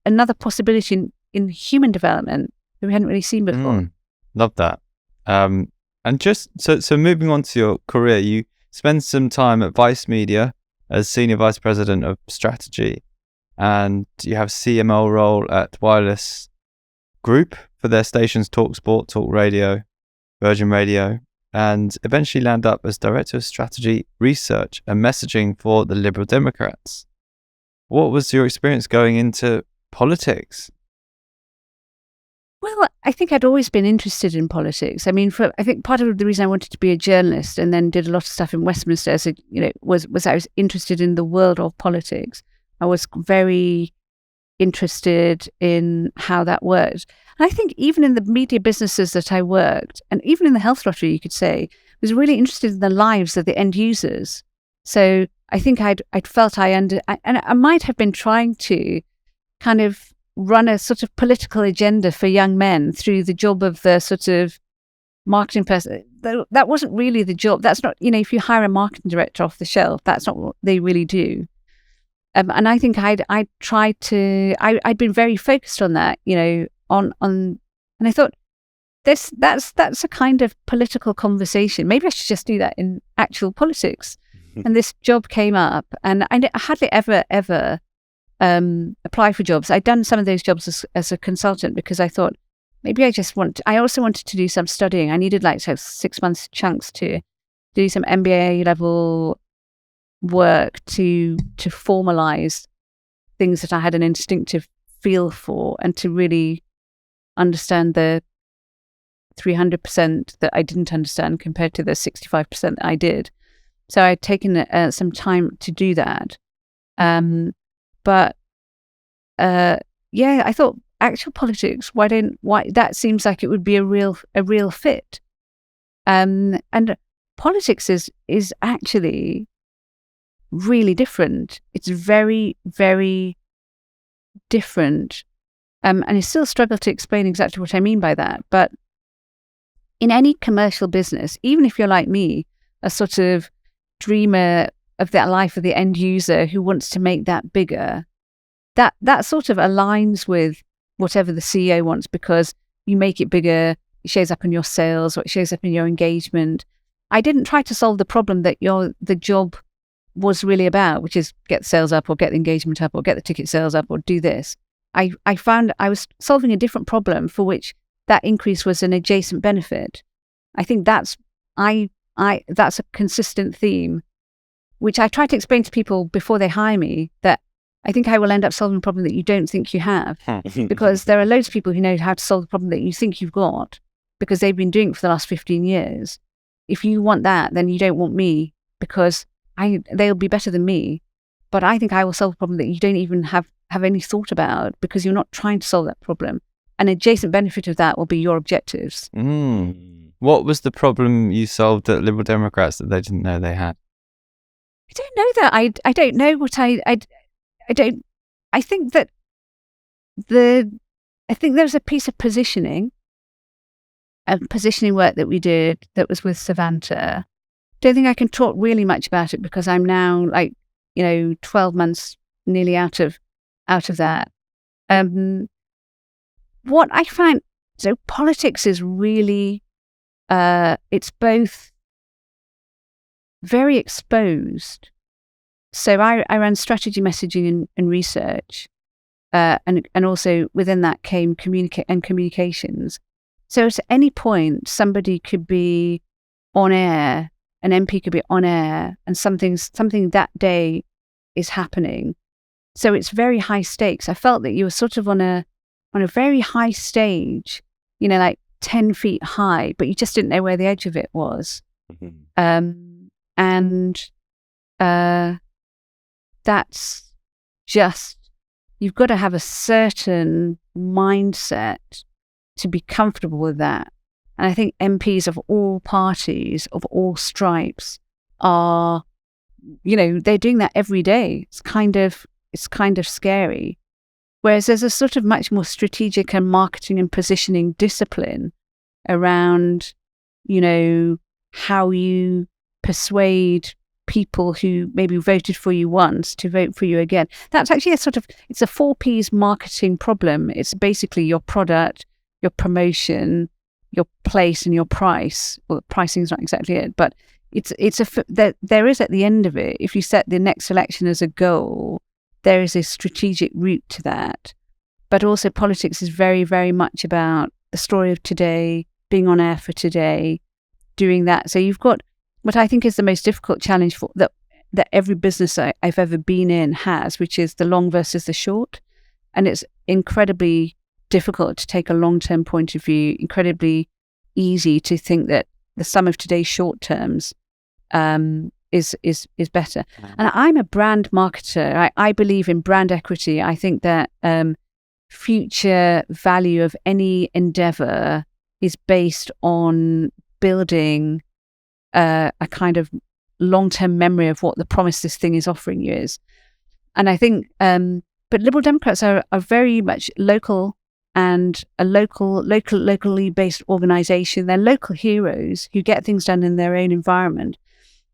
another possibility in human development that we hadn't really seen before. Love that. And just so moving on to your career, you spent some time at Vice Media as Senior Vice President of Strategy, and you have CMO role at Wireless Group for their stations TalkSport, Talk Radio, Virgin Radio, and eventually land up as Director of Strategy, Research and Messaging for the Liberal Democrats. What was your experience going into politics? Well, I think I'd always been interested in politics. I mean, I think part of the reason I wanted to be a journalist and then did a lot of stuff in Westminster, was I was interested in the world of politics. I was very interested in how that worked. And I think even in the media businesses that I worked, and even in the health lottery, you could say, was really interested in the lives of the end users. So I think I'd felt and I might have been trying to kind of run a sort of political agenda for young men through the job of the sort of marketing person. That wasn't really the job. That's not, if you hire a marketing director off the shelf, that's not what they really do. And I think I'd been very focused on that, and I thought that's a kind of political conversation. Maybe I should just do that in actual politics. And this job came up, and I hardly ever apply for jobs. I'd done some of those jobs as a consultant because I thought maybe I also wanted to do some studying. I needed 6 months chunks to do some MBA level work to formalize things that I had an instinctive feel for, and to really understand the 300% that I didn't understand compared to the 65% that I did. So I'd taken some time to do that. But I thought actual politics, why that seems like it would be a real fit. And politics is actually really different. It's very, very different. And I still struggle to explain exactly what I mean by that. But in any commercial business, even if you're like me, a sort of dreamer of that life of the end user who wants to make that bigger, that sort of aligns with whatever the CEO wants, because you make it bigger, it shows up in your sales, or it shows up in your engagement. I didn't try to solve the problem that the job was really about, which is get the sales up, or get the engagement up, or get the ticket sales up, or do this. I found I was solving a different problem for which that increase was an adjacent benefit. I think that's a consistent theme, which I try to explain to people before they hire me, that I think I will end up solving a problem that you don't think you have. Because there are loads of people who know how to solve the problem that you think you've got, because they've been doing it for the last 15 years. If you want that, then you don't want me, because they'll be better than me. But I think I will solve a problem that you don't even have any thought about, because you're not trying to solve that problem. An adjacent benefit of that will be your objectives. What was the problem you solved at Liberal Democrats that they didn't know they had? I don't know that. I don't know what I think that I think there's a piece of positioning work that we did that was with Savanta. Don't think I can talk really much about it, because I'm now 12 months nearly out of that. What I find, so politics is really, it's both very exposed. So I ran strategy, messaging and research, and also within that came communications. So at any point, somebody could be on air, an MP could be on air, and something that day is happening. So it's very high stakes. I felt that you were sort of on a very high stage, like 10 feet high, but you just didn't know where the edge of it was. That's just, you've got to have a certain mindset to be comfortable with that. And I think MPs of all parties, of all stripes, are, they're doing that every day. It's kind of scary. Whereas there's a sort of much more strategic and marketing and positioning discipline around, how you persuade people who maybe voted for you once to vote for you again. That's actually it's a 4 Ps marketing problem. It's basically your product, your promotion, your place, and your price. Well, pricing is not exactly it, but there is at the end of it, if you set the next election as a goal, there is a strategic route to that. But also politics is very, very much about the story of today, being on air for today, doing that. So you've got what I think is the most difficult challenge that every business I've ever been in has, which is the long versus the short. And it's incredibly difficult to take a long-term point of view, incredibly easy to think that the sum of today's short terms is better. And I'm a brand marketer. I believe in brand equity. I think that future value of any endeavor is based on building a kind of long-term memory of what the promise this thing is offering you is. And I think, but Liberal Democrats are very much local, and a locally based organisation. They're local heroes who get things done in their own environment.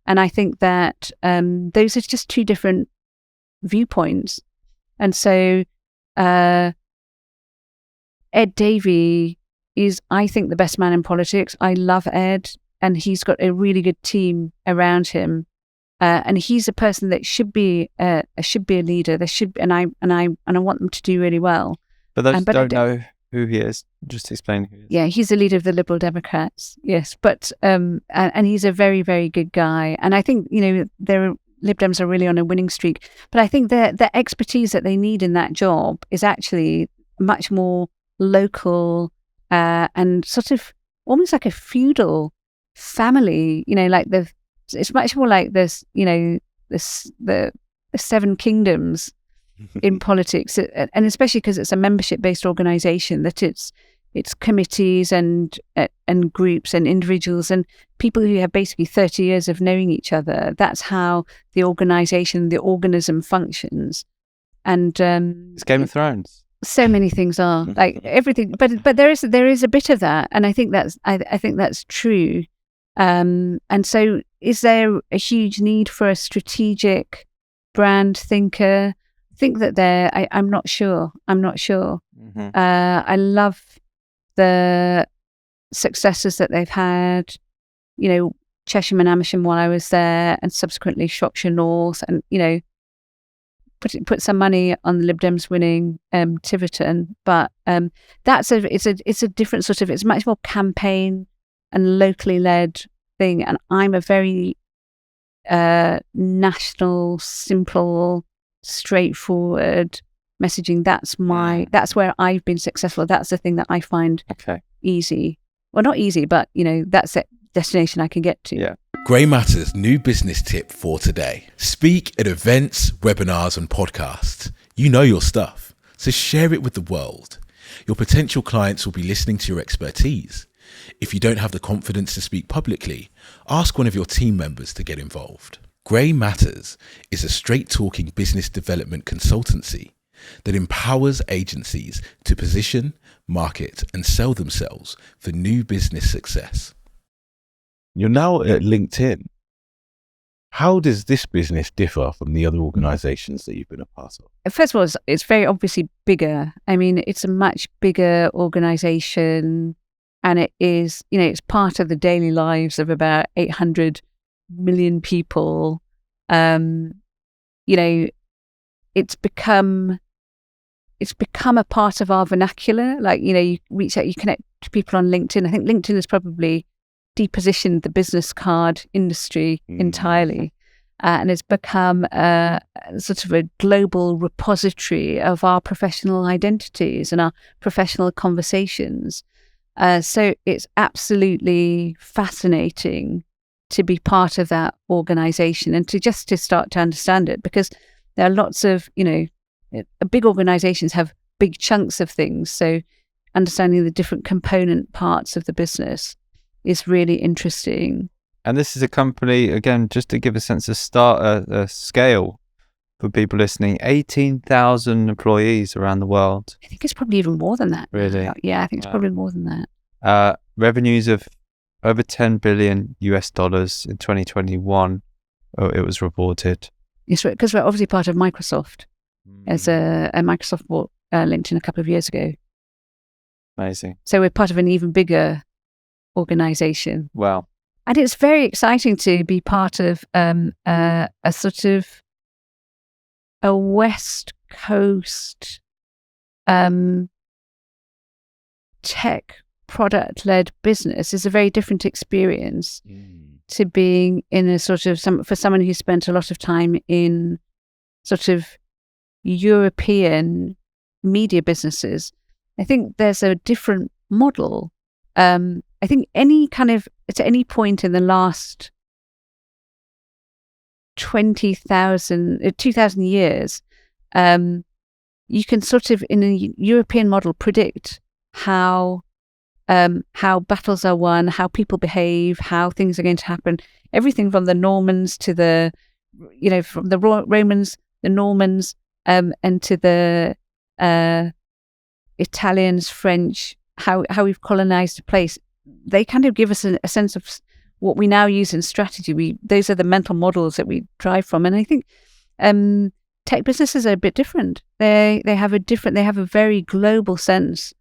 And I think that those are just two different viewpoints. And so Ed Davey is, I think, the best man in politics. I love Ed, and he's got a really good team around him. And he's a person that should be a leader. There should, and I want them to do really well. But those don't know who he is. Just explain who he is. Yeah, he's the leader of the Liberal Democrats. Yes, but and he's a very, very good guy. And I think there Lib Dems are really on a winning streak. But I think the expertise that they need in that job is actually much more local and sort of almost like a feudal family. It's much more like this. The seven kingdoms in politics, and especially because it's a membership-based organisation, that it's committees and groups and individuals and people who have basically 30 years of knowing each other. That's how the organisation, the organism functions. And it's Game of Thrones. So many things are like everything, but there is a bit of that, and I think that's true. And so, is there a huge need for a strategic brand thinker? I think that I'm not sure. Mm-hmm. I love the successes that they've had. Cheshire and Amersham while I was there, and subsequently Shropshire North, and put some money on the Lib Dems winning Tiverton, but it's a different sort of, it's much more campaign and locally led thing, and I'm a very national, simple, straightforward messaging. That's where I've been successful. That's the thing that I find easy. Well, not easy, but that's the destination I can get to. Yeah. Grey Matter's new business tip for today. Speak at events, webinars and podcasts. You know your stuff, so share it with the world. Your potential clients will be listening to your expertise. If you don't have the confidence to speak publicly, ask one of your team members to get involved. Grey Matters is a straight-talking business development consultancy that empowers agencies to position, market and sell themselves for new business success. You're now at LinkedIn. How does this business differ from the other organisations that you've been a part of? First of all, it's very obviously bigger. I mean, it's a much bigger organisation, and it is, it's part of the daily lives of about 800 million people. It's become a part of our vernacular. Like, you reach out, you connect to people on LinkedIn. I think LinkedIn has probably depositioned the business card industry entirely, and it's become sort of a global repository of our professional identities and our professional conversations. So it's absolutely fascinating to be part of that organization and to start to understand it, because there are lots of, big organizations have big chunks of things. So understanding the different component parts of the business is really interesting. And this is a company, again, just to give a sense of scale for people listening, 18,000 employees around the world. I think it's probably even more than that. Really? Yeah, I think it's probably more than that. Revenues of over $10 billion in 2021, it was reported. Yes, because we're obviously part of Microsoft, as a Microsoft bought LinkedIn a couple of years ago. Amazing. So we're part of an even bigger organization. Wow. And it's very exciting to be part of a sort of a West Coast tech product-led business. Is a very different experience to being in a sort of for someone who spent a lot of time in sort of European media businesses. I think there's a different model. I think at any point in the last 2,000 years, you can sort of, in a European model, predict how battles are won, how people behave, how things are going to happen. Everything from the Normans to from the Romans, the Normans, and to the Italians, French, how we've colonized a place. They kind of give us a sense of what we now use in strategy. Those are the mental models that we drive from. And I think tech businesses are a bit different. They have a very global sense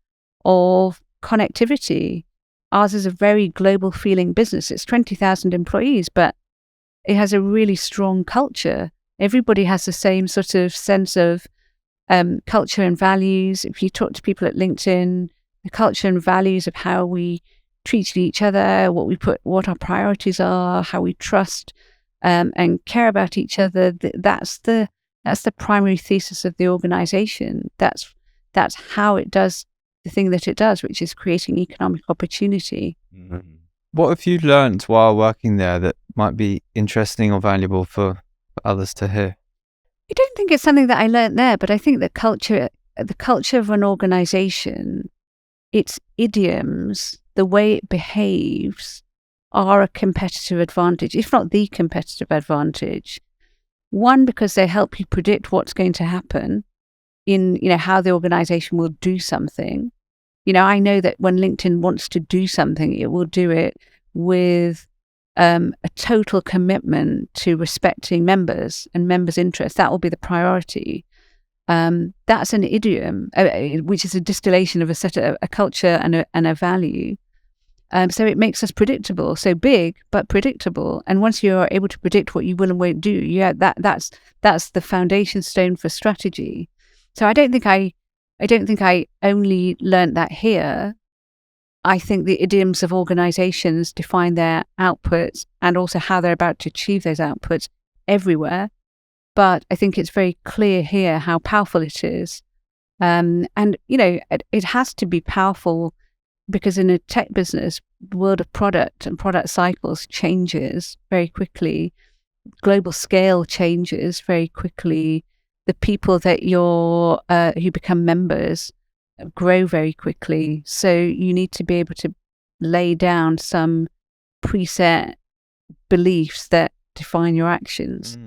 of connectivity. Ours is a very global feeling business. It's 20,000 employees, but it has a really strong culture. Everybody has the same sort of sense of culture and values. If you talk to people at LinkedIn, the culture and values of how we treat each other, what our priorities are, how we trust and care about each other, that's the primary thesis of the organization. That's how it does the thing that it does, which is creating economic opportunity. Mm. What have you learnt while working there that might be interesting or valuable for others to hear? I don't think it's something that I learnt there, but I think that the culture of an organization, its idioms, the way it behaves, are a competitive advantage, if not the competitive advantage. One, because they help you predict what's going to happen in, how the organization will do something. I know that when LinkedIn wants to do something, it will do it with a total commitment to respecting members and members' interests. That will be the priority. That's an idiom, which is a distillation of a culture and a value. So it makes us predictable. So big, but predictable. And once you are able to predict what you will and won't do, that's the foundation stone for strategy. So I don't think I only learnt that here. I think the idioms of organizations define their outputs and also how they're about to achieve those outputs everywhere. But I think it's very clear here how powerful it is. And, it has to be powerful because in a tech business, the world of product and product cycles changes very quickly. Global scale changes very quickly. The people that who become members grow very quickly. So you need to be able to lay down some preset beliefs that define your actions.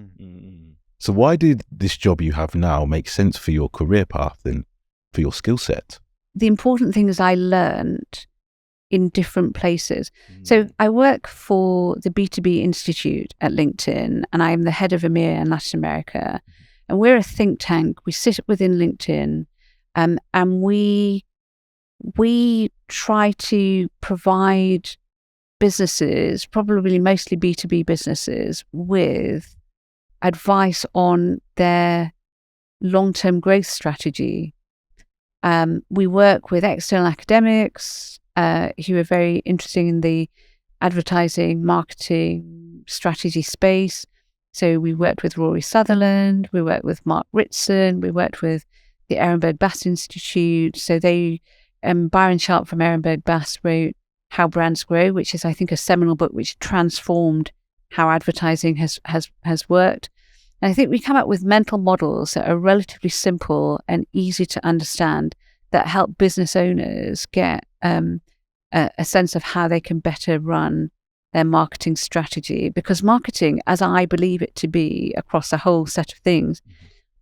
So why did this job you have now make sense for your career path and for your skill set? The important thing is I learned in different places. So I work for the B2B Institute at LinkedIn, and I'm the head of EMEA and Latin America. And we're a think tank. We sit within LinkedIn, and we try to provide businesses, probably mostly B2B businesses, with advice on their long-term growth strategy. We work with external academics who are very interested in the advertising, marketing, strategy space. So we worked with Rory Sutherland, we worked with Mark Ritson, we worked with the Ehrenberg Bass Institute. So Byron Sharp from Ehrenberg Bass wrote How Brands Grow, which is, I think, a seminal book which transformed how advertising has worked. And I think we come up with mental models that are relatively simple and easy to understand that help business owners get a sense of how they can better run their marketing strategy. Because marketing, as I believe it to be across a whole set of things,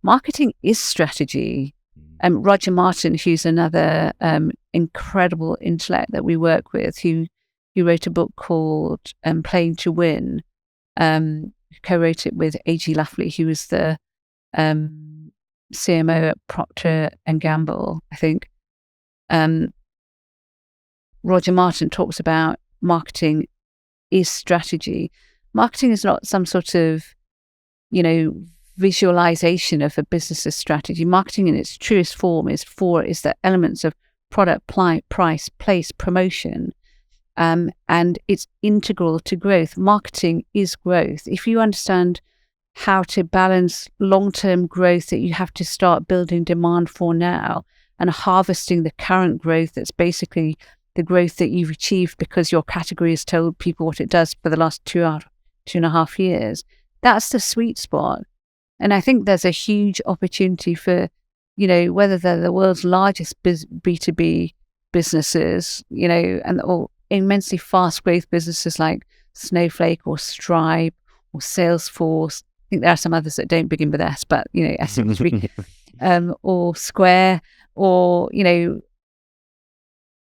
marketing is strategy. Roger Martin, who's another incredible intellect that we work with, who wrote a book called Playing to Win, co-wrote it with A.G. Lafley, who was the CMO at Procter & Gamble, I think. Roger Martin talks about marketing is strategy. Marketing is not some sort of, visualization of a business's strategy. Marketing in its truest form is the elements of product, price, place, promotion, and it's integral to growth. Marketing is growth. If you understand how to balance long-term growth that you have to start building demand for now and harvesting the current growth that's basically the growth that you've achieved because your category has told people what it does for the last 2.5 years, that's the sweet spot. And I think there's a huge opportunity for, whether they're the world's largest B2B businesses, or immensely fast growth businesses like Snowflake or Stripe or Salesforce. I think there are some others that don't begin with S, but, S3, or Square, or,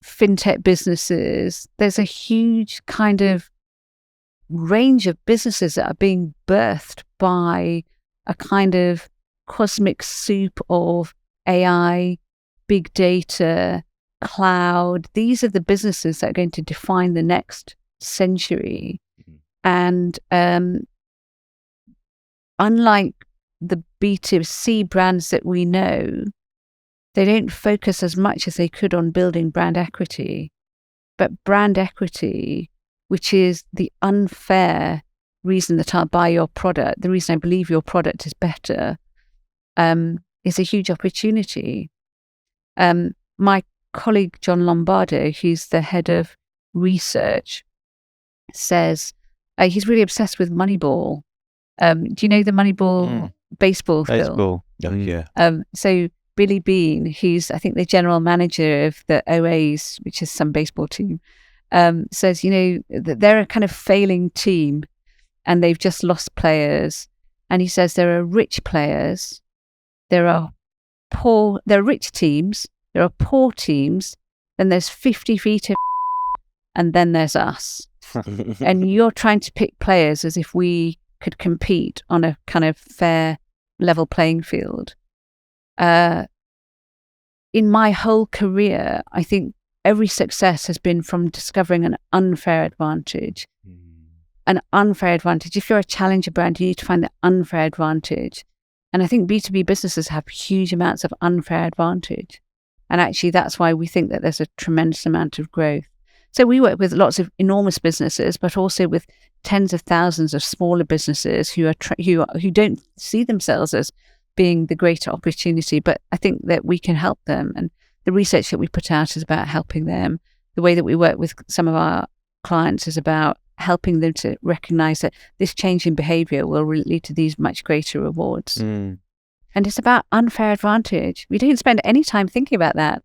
fintech businesses. There's a huge kind of range of businesses that are being birthed by a kind of cosmic soup of AI, big data, cloud. These are the businesses that are going to define the next century. And unlike the B2C brands that we know, they don't focus as much as they could on building brand equity. But brand equity, which is the unfair reason that I'll buy your product, the reason I believe your product is better, is a huge opportunity. My colleague John Lombardo, who's the head of research, says he's really obsessed with Moneyball. Do you know the Moneyball baseball film? Yeah. So Billy Beane, who's I think the general manager of the OAs, which is some baseball team, says, that they're a kind of failing team and they've just lost players. And he says there are rich players, there are rich teams, there are poor teams, then there's 50 feet of and then there's us. And you're trying to pick players as if we could compete on a kind of fair, level playing field. In my whole career, I think every success has been from discovering an unfair advantage. An unfair advantage. If you're a challenger brand, you need to find the unfair advantage. And I think B2B businesses have huge amounts of unfair advantage. And actually, that's why we think that there's a tremendous amount of growth. So we work with lots of enormous businesses, but also with tens of thousands of smaller businesses who don't see themselves as being the greater opportunity. But I think that we can help them. And the research that we put out is about helping them. The way that we work with some of our clients is about helping them to recognize that this change in behavior will lead to these much greater rewards. And it's about unfair advantage. We don't spend any time thinking about that.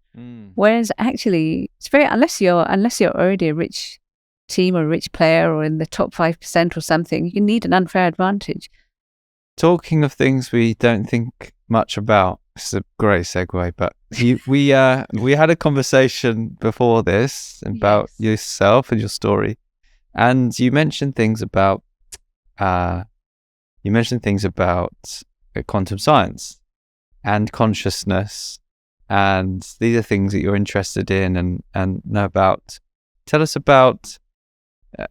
Whereas actually, it's very, unless you're already a rich team or a rich player or in the top 5% or something, you need an unfair advantage. Talking of things we don't think much about, this is a great segue, but we had a conversation before this about yourself and your story, and you mentioned things about quantum science and consciousness, and these are things that you're interested in and know about. Tell us about,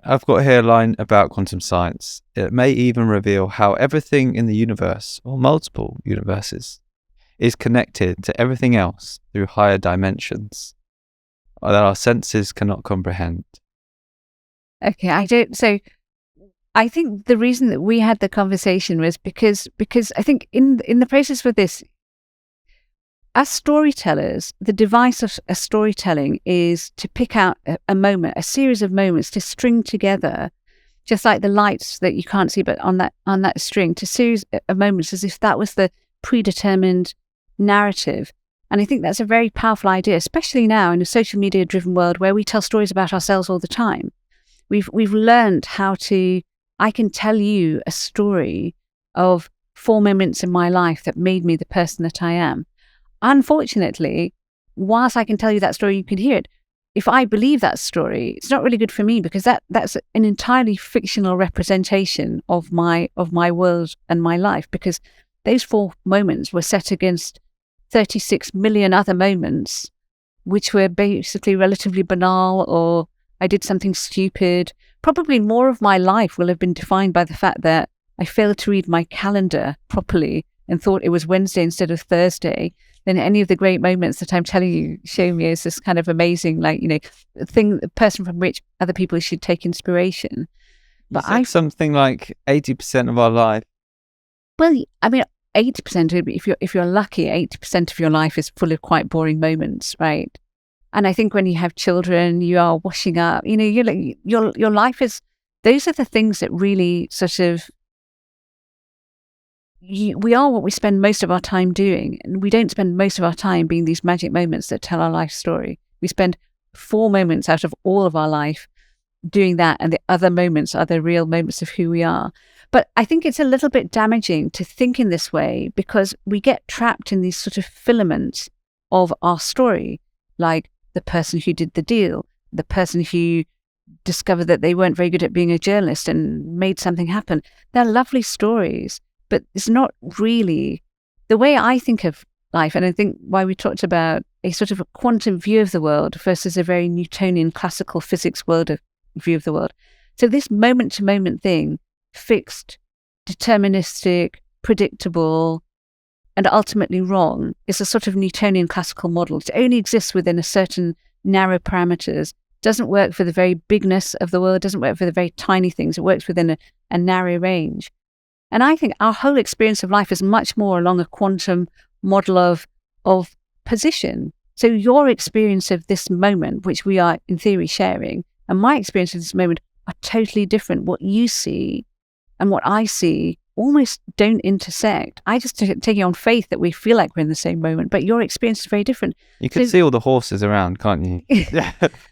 I've got here a line about quantum science. It may even reveal how everything in the universe, or multiple universes, is connected to everything else through higher dimensions that our senses cannot comprehend. Okay, I think the reason that we had the conversation was because I think in the process for this, as storytellers, the device of storytelling is to pick out a moment, a series of moments to string together, just like the lights that you can't see, but on that string, to series of moments as if that was the predetermined narrative. And I think that's a very powerful idea, especially now in a social media driven world where we tell stories about ourselves all the time. We've learned how to, I can tell you a story of 4 moments in my life that made me the person that I am. Unfortunately, whilst I can tell you that story, you can hear it. If I believe that story, it's not really good for me because that's an entirely fictional representation of my world and my life, because those 4 moments were set against 36 million other moments, which were basically relatively banal, or I did something stupid. Probably more of my life will have been defined by the fact that I failed to read my calendar properly and thought it was Wednesday instead of Thursday than any of the great moments that I'm telling you show me as this kind of amazing, person from which other people should take inspiration. But I something like 80% of our life. Well, I mean, 80%, if you're lucky, 80% of your life is full of quite boring moments, right? And I think when you have children, you are washing up, your life is, those are the things that really sort of, we are what we spend most of our time doing. And we don't spend most of our time being these magic moments that tell our life story. We spend 4 moments out of all of our life doing that. And the other moments are the real moments of who we are. But I think it's a little bit damaging to think in this way because we get trapped in these sort of filaments of our story, like the person who did the deal, the person who discovered that they weren't very good at being a journalist and made something happen. They're lovely stories, but it's not really the way I think of life. And I think why we talked about a sort of a quantum view of the world versus a very Newtonian classical physics view of the world. So this moment-to-moment thing, fixed, deterministic, predictable, and ultimately wrong, is a sort of Newtonian classical model. It only exists within a certain narrow parameters, doesn't work for the very bigness of the world, doesn't work for the very tiny things. It works within a narrow range. And I think our whole experience of life is much more along a quantum model of position. So your experience of this moment, which we are in theory sharing, and my experience of this moment are totally different. What you see and what I see almost don't intersect. I just take it on faith that we feel like we're in the same moment, but your experience is very different. You can see all the horses around, can't you?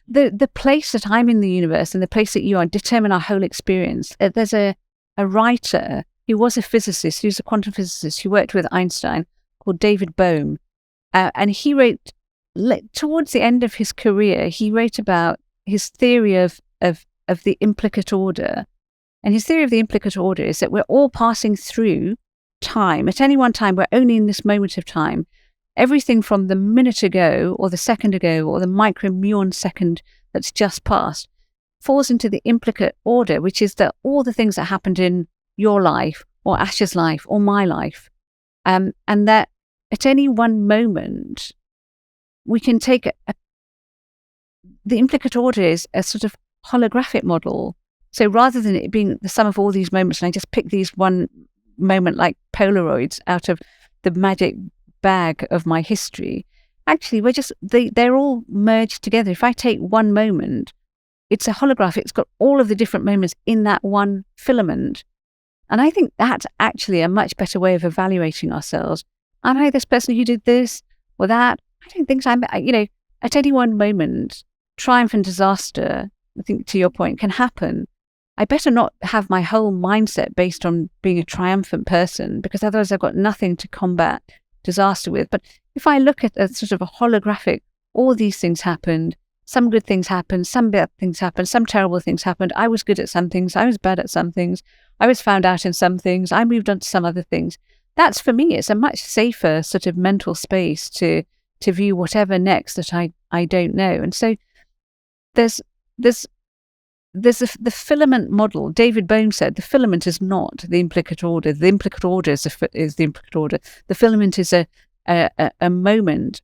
The place that I'm in the universe and the place that you are determine our whole experience. There's a writer who was a physicist, who's a quantum physicist, who worked with Einstein, called David Bohm. And he wrote, towards the end of his career, he wrote about his theory of the implicate order. And his theory of the implicate order is that we're all passing through time. At any one time, we're only in this moment of time. Everything from the minute ago, or the second ago, or the micromuon second that's just passed, falls into the implicate order, which is that all the things that happened in your life, or Ash's life, or my life, and that at any one moment, we can take the implicate order is a sort of holographic model. So rather than it being the sum of all these moments, and I just pick these one moment like Polaroids out of the magic bag of my history, actually they're all merged together. If I take one moment, it's a holograph. It's got all of the different moments in that one filament. And I think that's actually a much better way of evaluating ourselves. Am I this person who did this or that? I don't think so. At any one moment, triumph and disaster, I think to your point, can happen. I better not have my whole mindset based on being a triumphant person, because otherwise I've got nothing to combat disaster with. But if I look at a sort of a holographic, all these things happened, some good things happened, some bad things happened, some terrible things happened. I was good at some things, I was bad at some things, I was found out in some things, I moved on to some other things. That's, for me, it's a much safer sort of mental space to view whatever next that I don't know. And so there's the filament model. David Bohm said the filament is not the implicate order. The implicate order is the implicate order. The filament is a moment.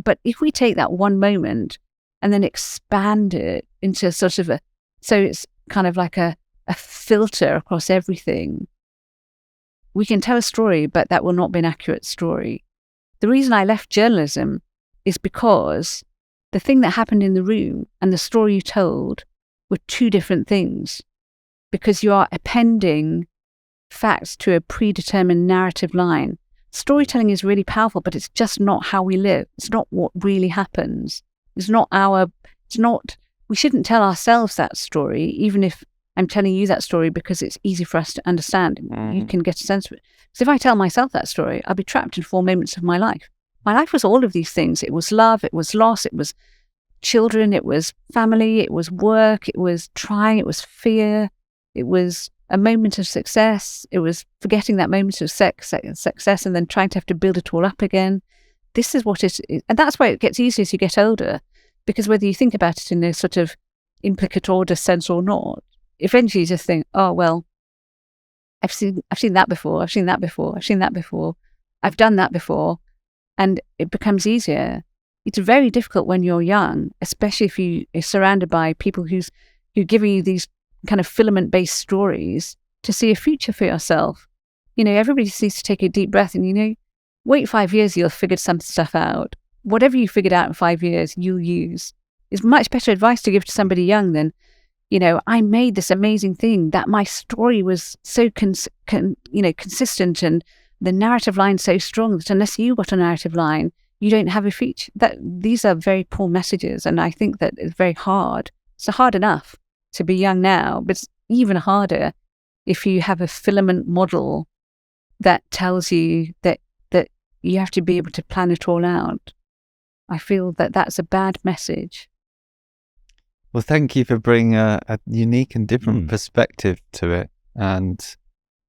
But if we take that one moment and then expand it into sort of so it's kind of like a filter across everything, we can tell a story, but that will not be an accurate story. The reason I left journalism is because the thing that happened in the room and the story you told were two different things, because you are appending facts to a predetermined narrative line. Storytelling is really powerful, but it's just not how we live. It's not what really happens. We shouldn't tell ourselves that story, even if I'm telling you that story because it's easy for us to understand. You can get a sense of it. So if I tell myself that story, I'll be trapped in 4 moments of my life. My life was all of these things. It was love, it was loss, it was children, it was family, it was work, it was trying, it was fear, it was a moment of success, it was forgetting that moment of success and then trying to have to build it all up again. This is what it is. And that's why it gets easier as you get older, because whether you think about it in a sort of implicate order sense or not, eventually you just think, oh, well, I've seen that before, I've seen that before, I've seen that before, I've done that before, and it becomes easier. It's very difficult when you're young, especially if you are surrounded by people who give you these kind of filament-based stories, to see a future for yourself. Everybody needs to take a deep breath and, wait 5 years, you'll figure some stuff out. Whatever you figured out in 5 years, you'll use. It's much better advice to give to somebody young than, I made this amazing thing, that my story was so consistent and the narrative line so strong that unless you got a narrative line, you don't have a future. These are very poor messages, and I think that it's very hard. It's hard enough to be young now, but it's even harder if you have a filament model that tells you that you have to be able to plan it all out. I feel that that's a bad message. Well, thank you for bringing a unique and different perspective to it. And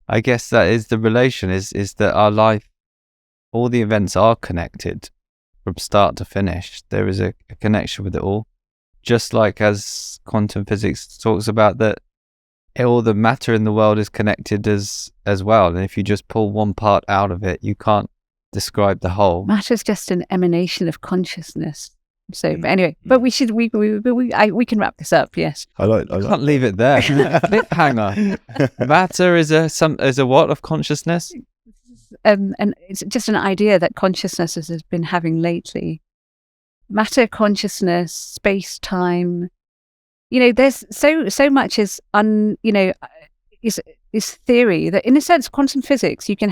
I guess that is the relation, is that our life, all the events are connected from start to finish. There is a connection with it all. Just like as quantum physics talks about, that all the matter in the world is connected as well. And if you just pull one part out of it, you can't describe the whole. Matter is just an emanation of consciousness. So, but anyway, but we can wrap this up. Yes. I like Can't leave it there. Cliffhanger. Matter is a what of consciousness? And it's just an idea that consciousness has been having lately. Matter, consciousness, space, time. There's so much is is theory that, in a sense, quantum physics. You can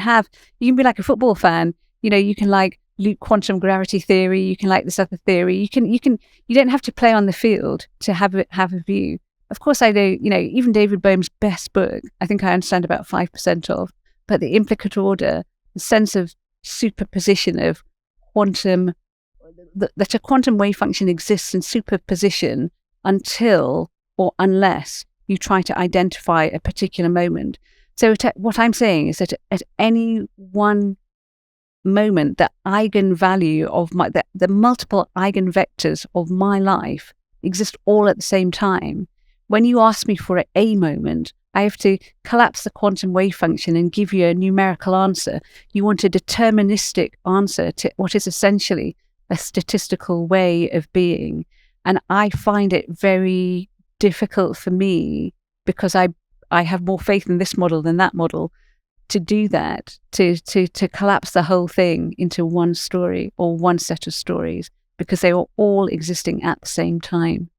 be like a football fan. You can like loop quantum gravity theory. You can like this other theory. You don't have to play on the field to have a view. Of course, I know. Even David Bohm's best book, I think I understand about 5% of. But the implicate order, the sense of superposition of quantum, that a quantum wave function exists in superposition until or unless you try to identify a particular moment. So what I'm saying is that at any one moment, the eigenvalue of the multiple eigenvectors of my life exist all at the same time. When you ask me for a moment, I have to collapse the quantum wave function and give you a numerical answer. You want a deterministic answer to what is essentially a statistical way of being. And I find it very difficult for me, because I have more faith in this model than that model, to do that, to collapse the whole thing into one story or one set of stories, because they are all existing at the same time.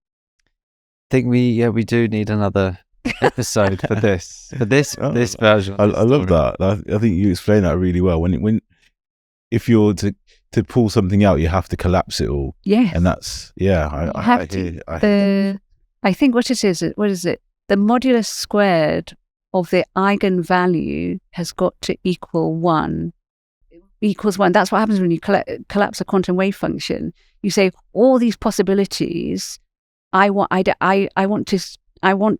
I think we do need another episode for this version. I love that. I think you explain that really well. When if you're to pull something out, you have to collapse it all. Yes, and that's I think what it is. What is it? The modulus squared of the eigenvalue has got to equal 1. Equals 1. That's what happens when you collapse a quantum wave function. You say all these possibilities. I want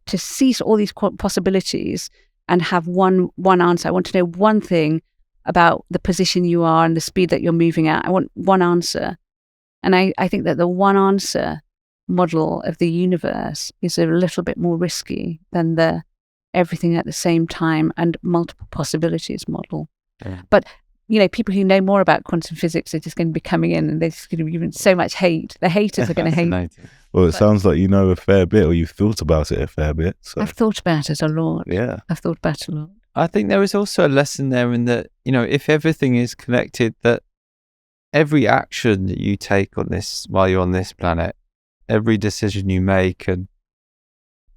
to cease all these possibilities and have one answer. I want to know one thing about the position you are and the speed that you're moving at. I want one answer. And I think that the one answer model of the universe is a little bit more risky than the everything at the same time and multiple possibilities model. Yeah. But people who know more about quantum physics are just going to be coming in, and there's going to be even so much hate. The haters are going to hate. Well, it sounds like you know a fair bit, or you've thought about it a fair bit. So. I've thought about it a lot. Yeah. I've thought about it a lot. I think there is also a lesson there in that, if everything is connected, that every action that you take on this, while you're on this planet, every decision you make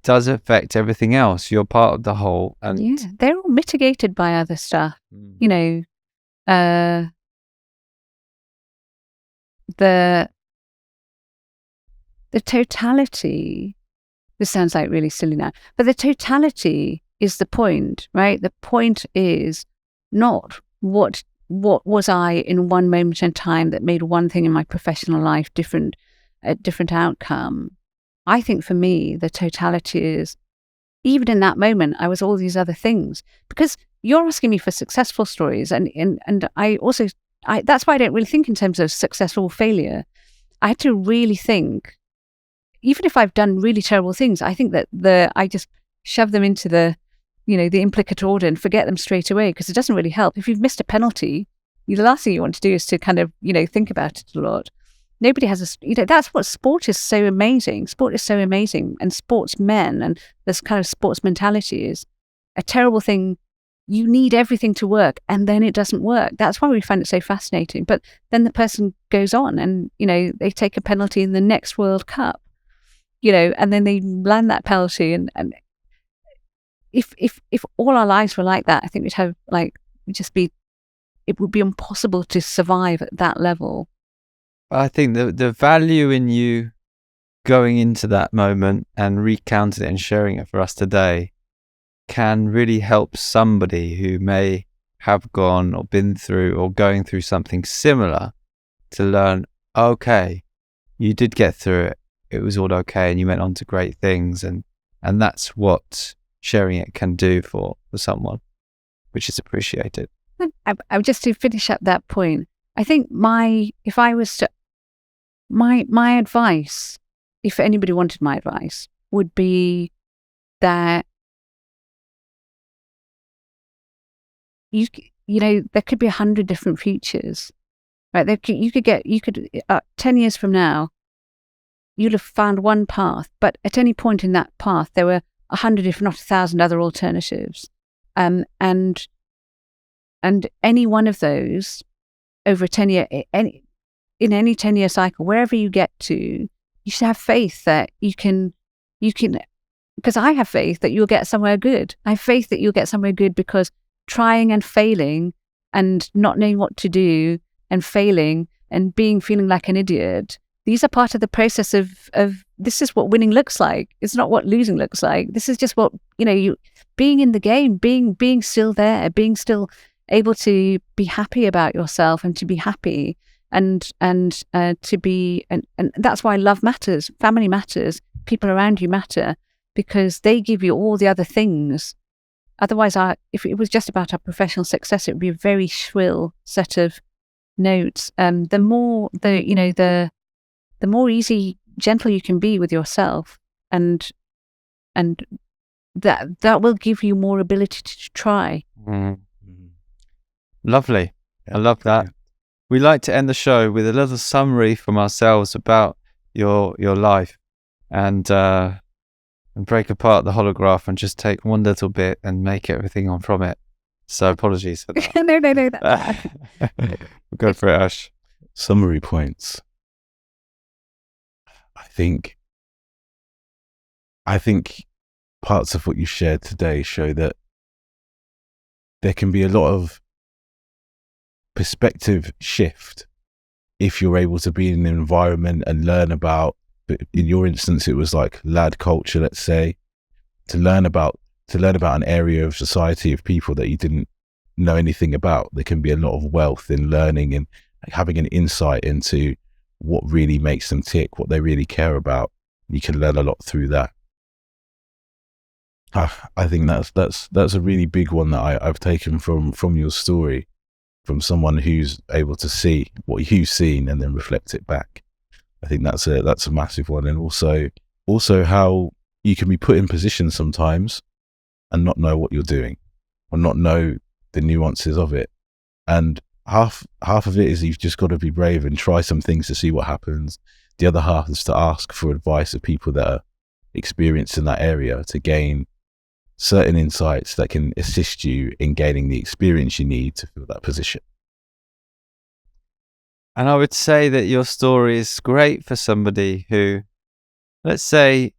does affect everything else. You're part of the whole. And they're all mitigated by other stuff. The totality, this sounds like really silly now, but the totality is the point, right? The point is not what was I in one moment in time that made one thing in my professional life a different outcome. I think for me, the totality is, even in that moment, I was all these other things. Because you're asking me for successful stories, and I also, that's why I don't really think in terms of success or failure. I had to really think, even if I've done really terrible things, I think that I just shove them into the implicate order and forget them straight away, because it doesn't really help. If you've missed a penalty, the last thing you want to do is to kind of, think about it a lot. Nobody has that's what sport is so amazing. Sport is so amazing. And sportsmen and this kind of sports mentality is a terrible thing. You need everything to work, and then it doesn't work. That's why we find it so fascinating. But then the person goes on and, they take a penalty in the next World Cup, and then they land that penalty. And if all our lives were like that, I think it would be impossible to survive at that level. I think the value in you going into that moment and recounting it and sharing it for us today can really help somebody who may have gone or been through or going through something similar to learn, okay, you did get through it. It was all okay, and you went on to great things. And that's what sharing it can do for someone, which is appreciated. I just to finish up that point, I think my advice, if anybody wanted my advice, would be that there could be 100 different futures, right? You could 10 years from now, you'll have found one path, but at any point in that path, there were 100, if not 1,000 other alternatives. And any one of those over a 10-year, in any 10-year cycle, wherever you get to, you should have faith that you can, because I have faith that you'll get somewhere good. I have faith that you'll get somewhere good, because trying and failing and not knowing what to do and failing and feeling like an idiot, these are part of the process of this is what winning looks like. It's not what losing looks like. This is just what, you being in the game, being still there, being still able to be happy about yourself and to be happy and to be, and that's why love matters, family matters, people around you matter, because they give you all the other things. Otherwise, if it was just about our professional success, it would be a very shrill set of notes. The more easy, gentle you can be with yourself, and that will give you more ability to try. Lovely. Yeah. I love that. Yeah. We like to end the show with a little summary from ourselves about your life, and break apart the holograph and just take one little bit and make everything on from it. So apologies for that. No. We'll go for it, Ash. Summary points. I think parts of what you shared today show that there can be a lot of perspective shift if you're able to be in an environment and learn about, in your instance, it was like lad culture, let's say, to learn about an area of society of people that you didn't know anything about. There can be a lot of wealth in learning and having an insight into what really makes them tick, what they really care about. You can learn a lot through that. I think that's a really big one that I've taken from your story, from someone who's able to see what you've seen and then reflect it back. I think that's a massive one. And also how you can be put in positions sometimes and not know what you're doing, or not know the nuances of it. And half of it is you've just got to be brave and try some things to see what happens. The other half is to ask for advice of people that are experienced in that area, to gain certain insights that can assist you in gaining the experience you need to fill that position. And I would say that your story is great for somebody who, let's say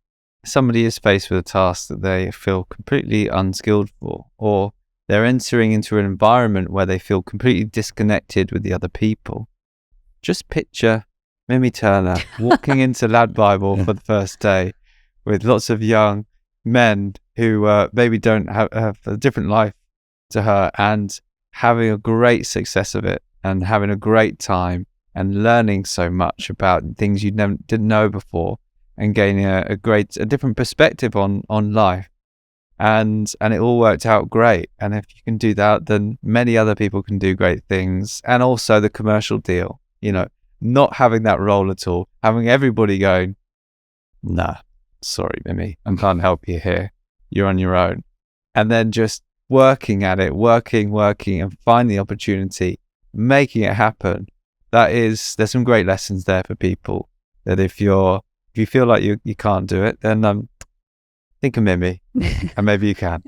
somebody is faced with a task that they feel completely unskilled for, or they're entering into an environment where they feel completely disconnected with the other people. Just picture Mimi Turner walking into LADbible for the first day with lots of young men who maybe don't have a different life to her, and having a great success of it and having a great time and learning so much about things you didn't know before, and gaining a different perspective on life. And it all worked out great. And if you can do that, then many other people can do great things. And also the commercial deal, not having that role at all, having everybody going, nah, sorry, Mimi, I can't help you here. You're on your own. And then just working at it, working and finding the opportunity, making it happen. There's some great lessons there for people, that if you feel like you can't do it, then think of Mimi, and maybe you can.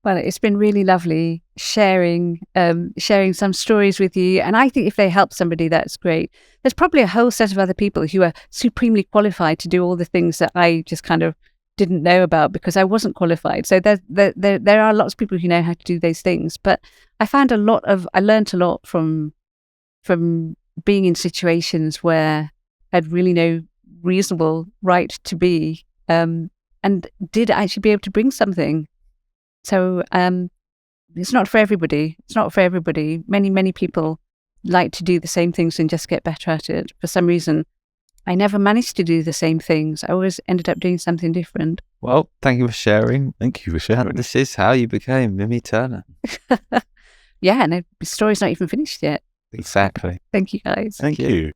Well, it's been really lovely sharing some stories with you. And I think if they help somebody, that's great. There's probably a whole set of other people who are supremely qualified to do all the things that I just kind of didn't know about because I wasn't qualified. So there are lots of people who know how to do those things. But I learned a lot from being in situations where I had really no reasonable right to be, and did actually be able to bring something. So it's not for everybody. Many people like to do the same things and just get better at it. For some reason, I never managed to do the same things. I always ended up doing something different. Well, thank you for sharing. Thank you for sharing. And this is how you became Mimi Turner. Yeah, and the story's not even finished yet. Exactly. Thank you, guys. Thank you.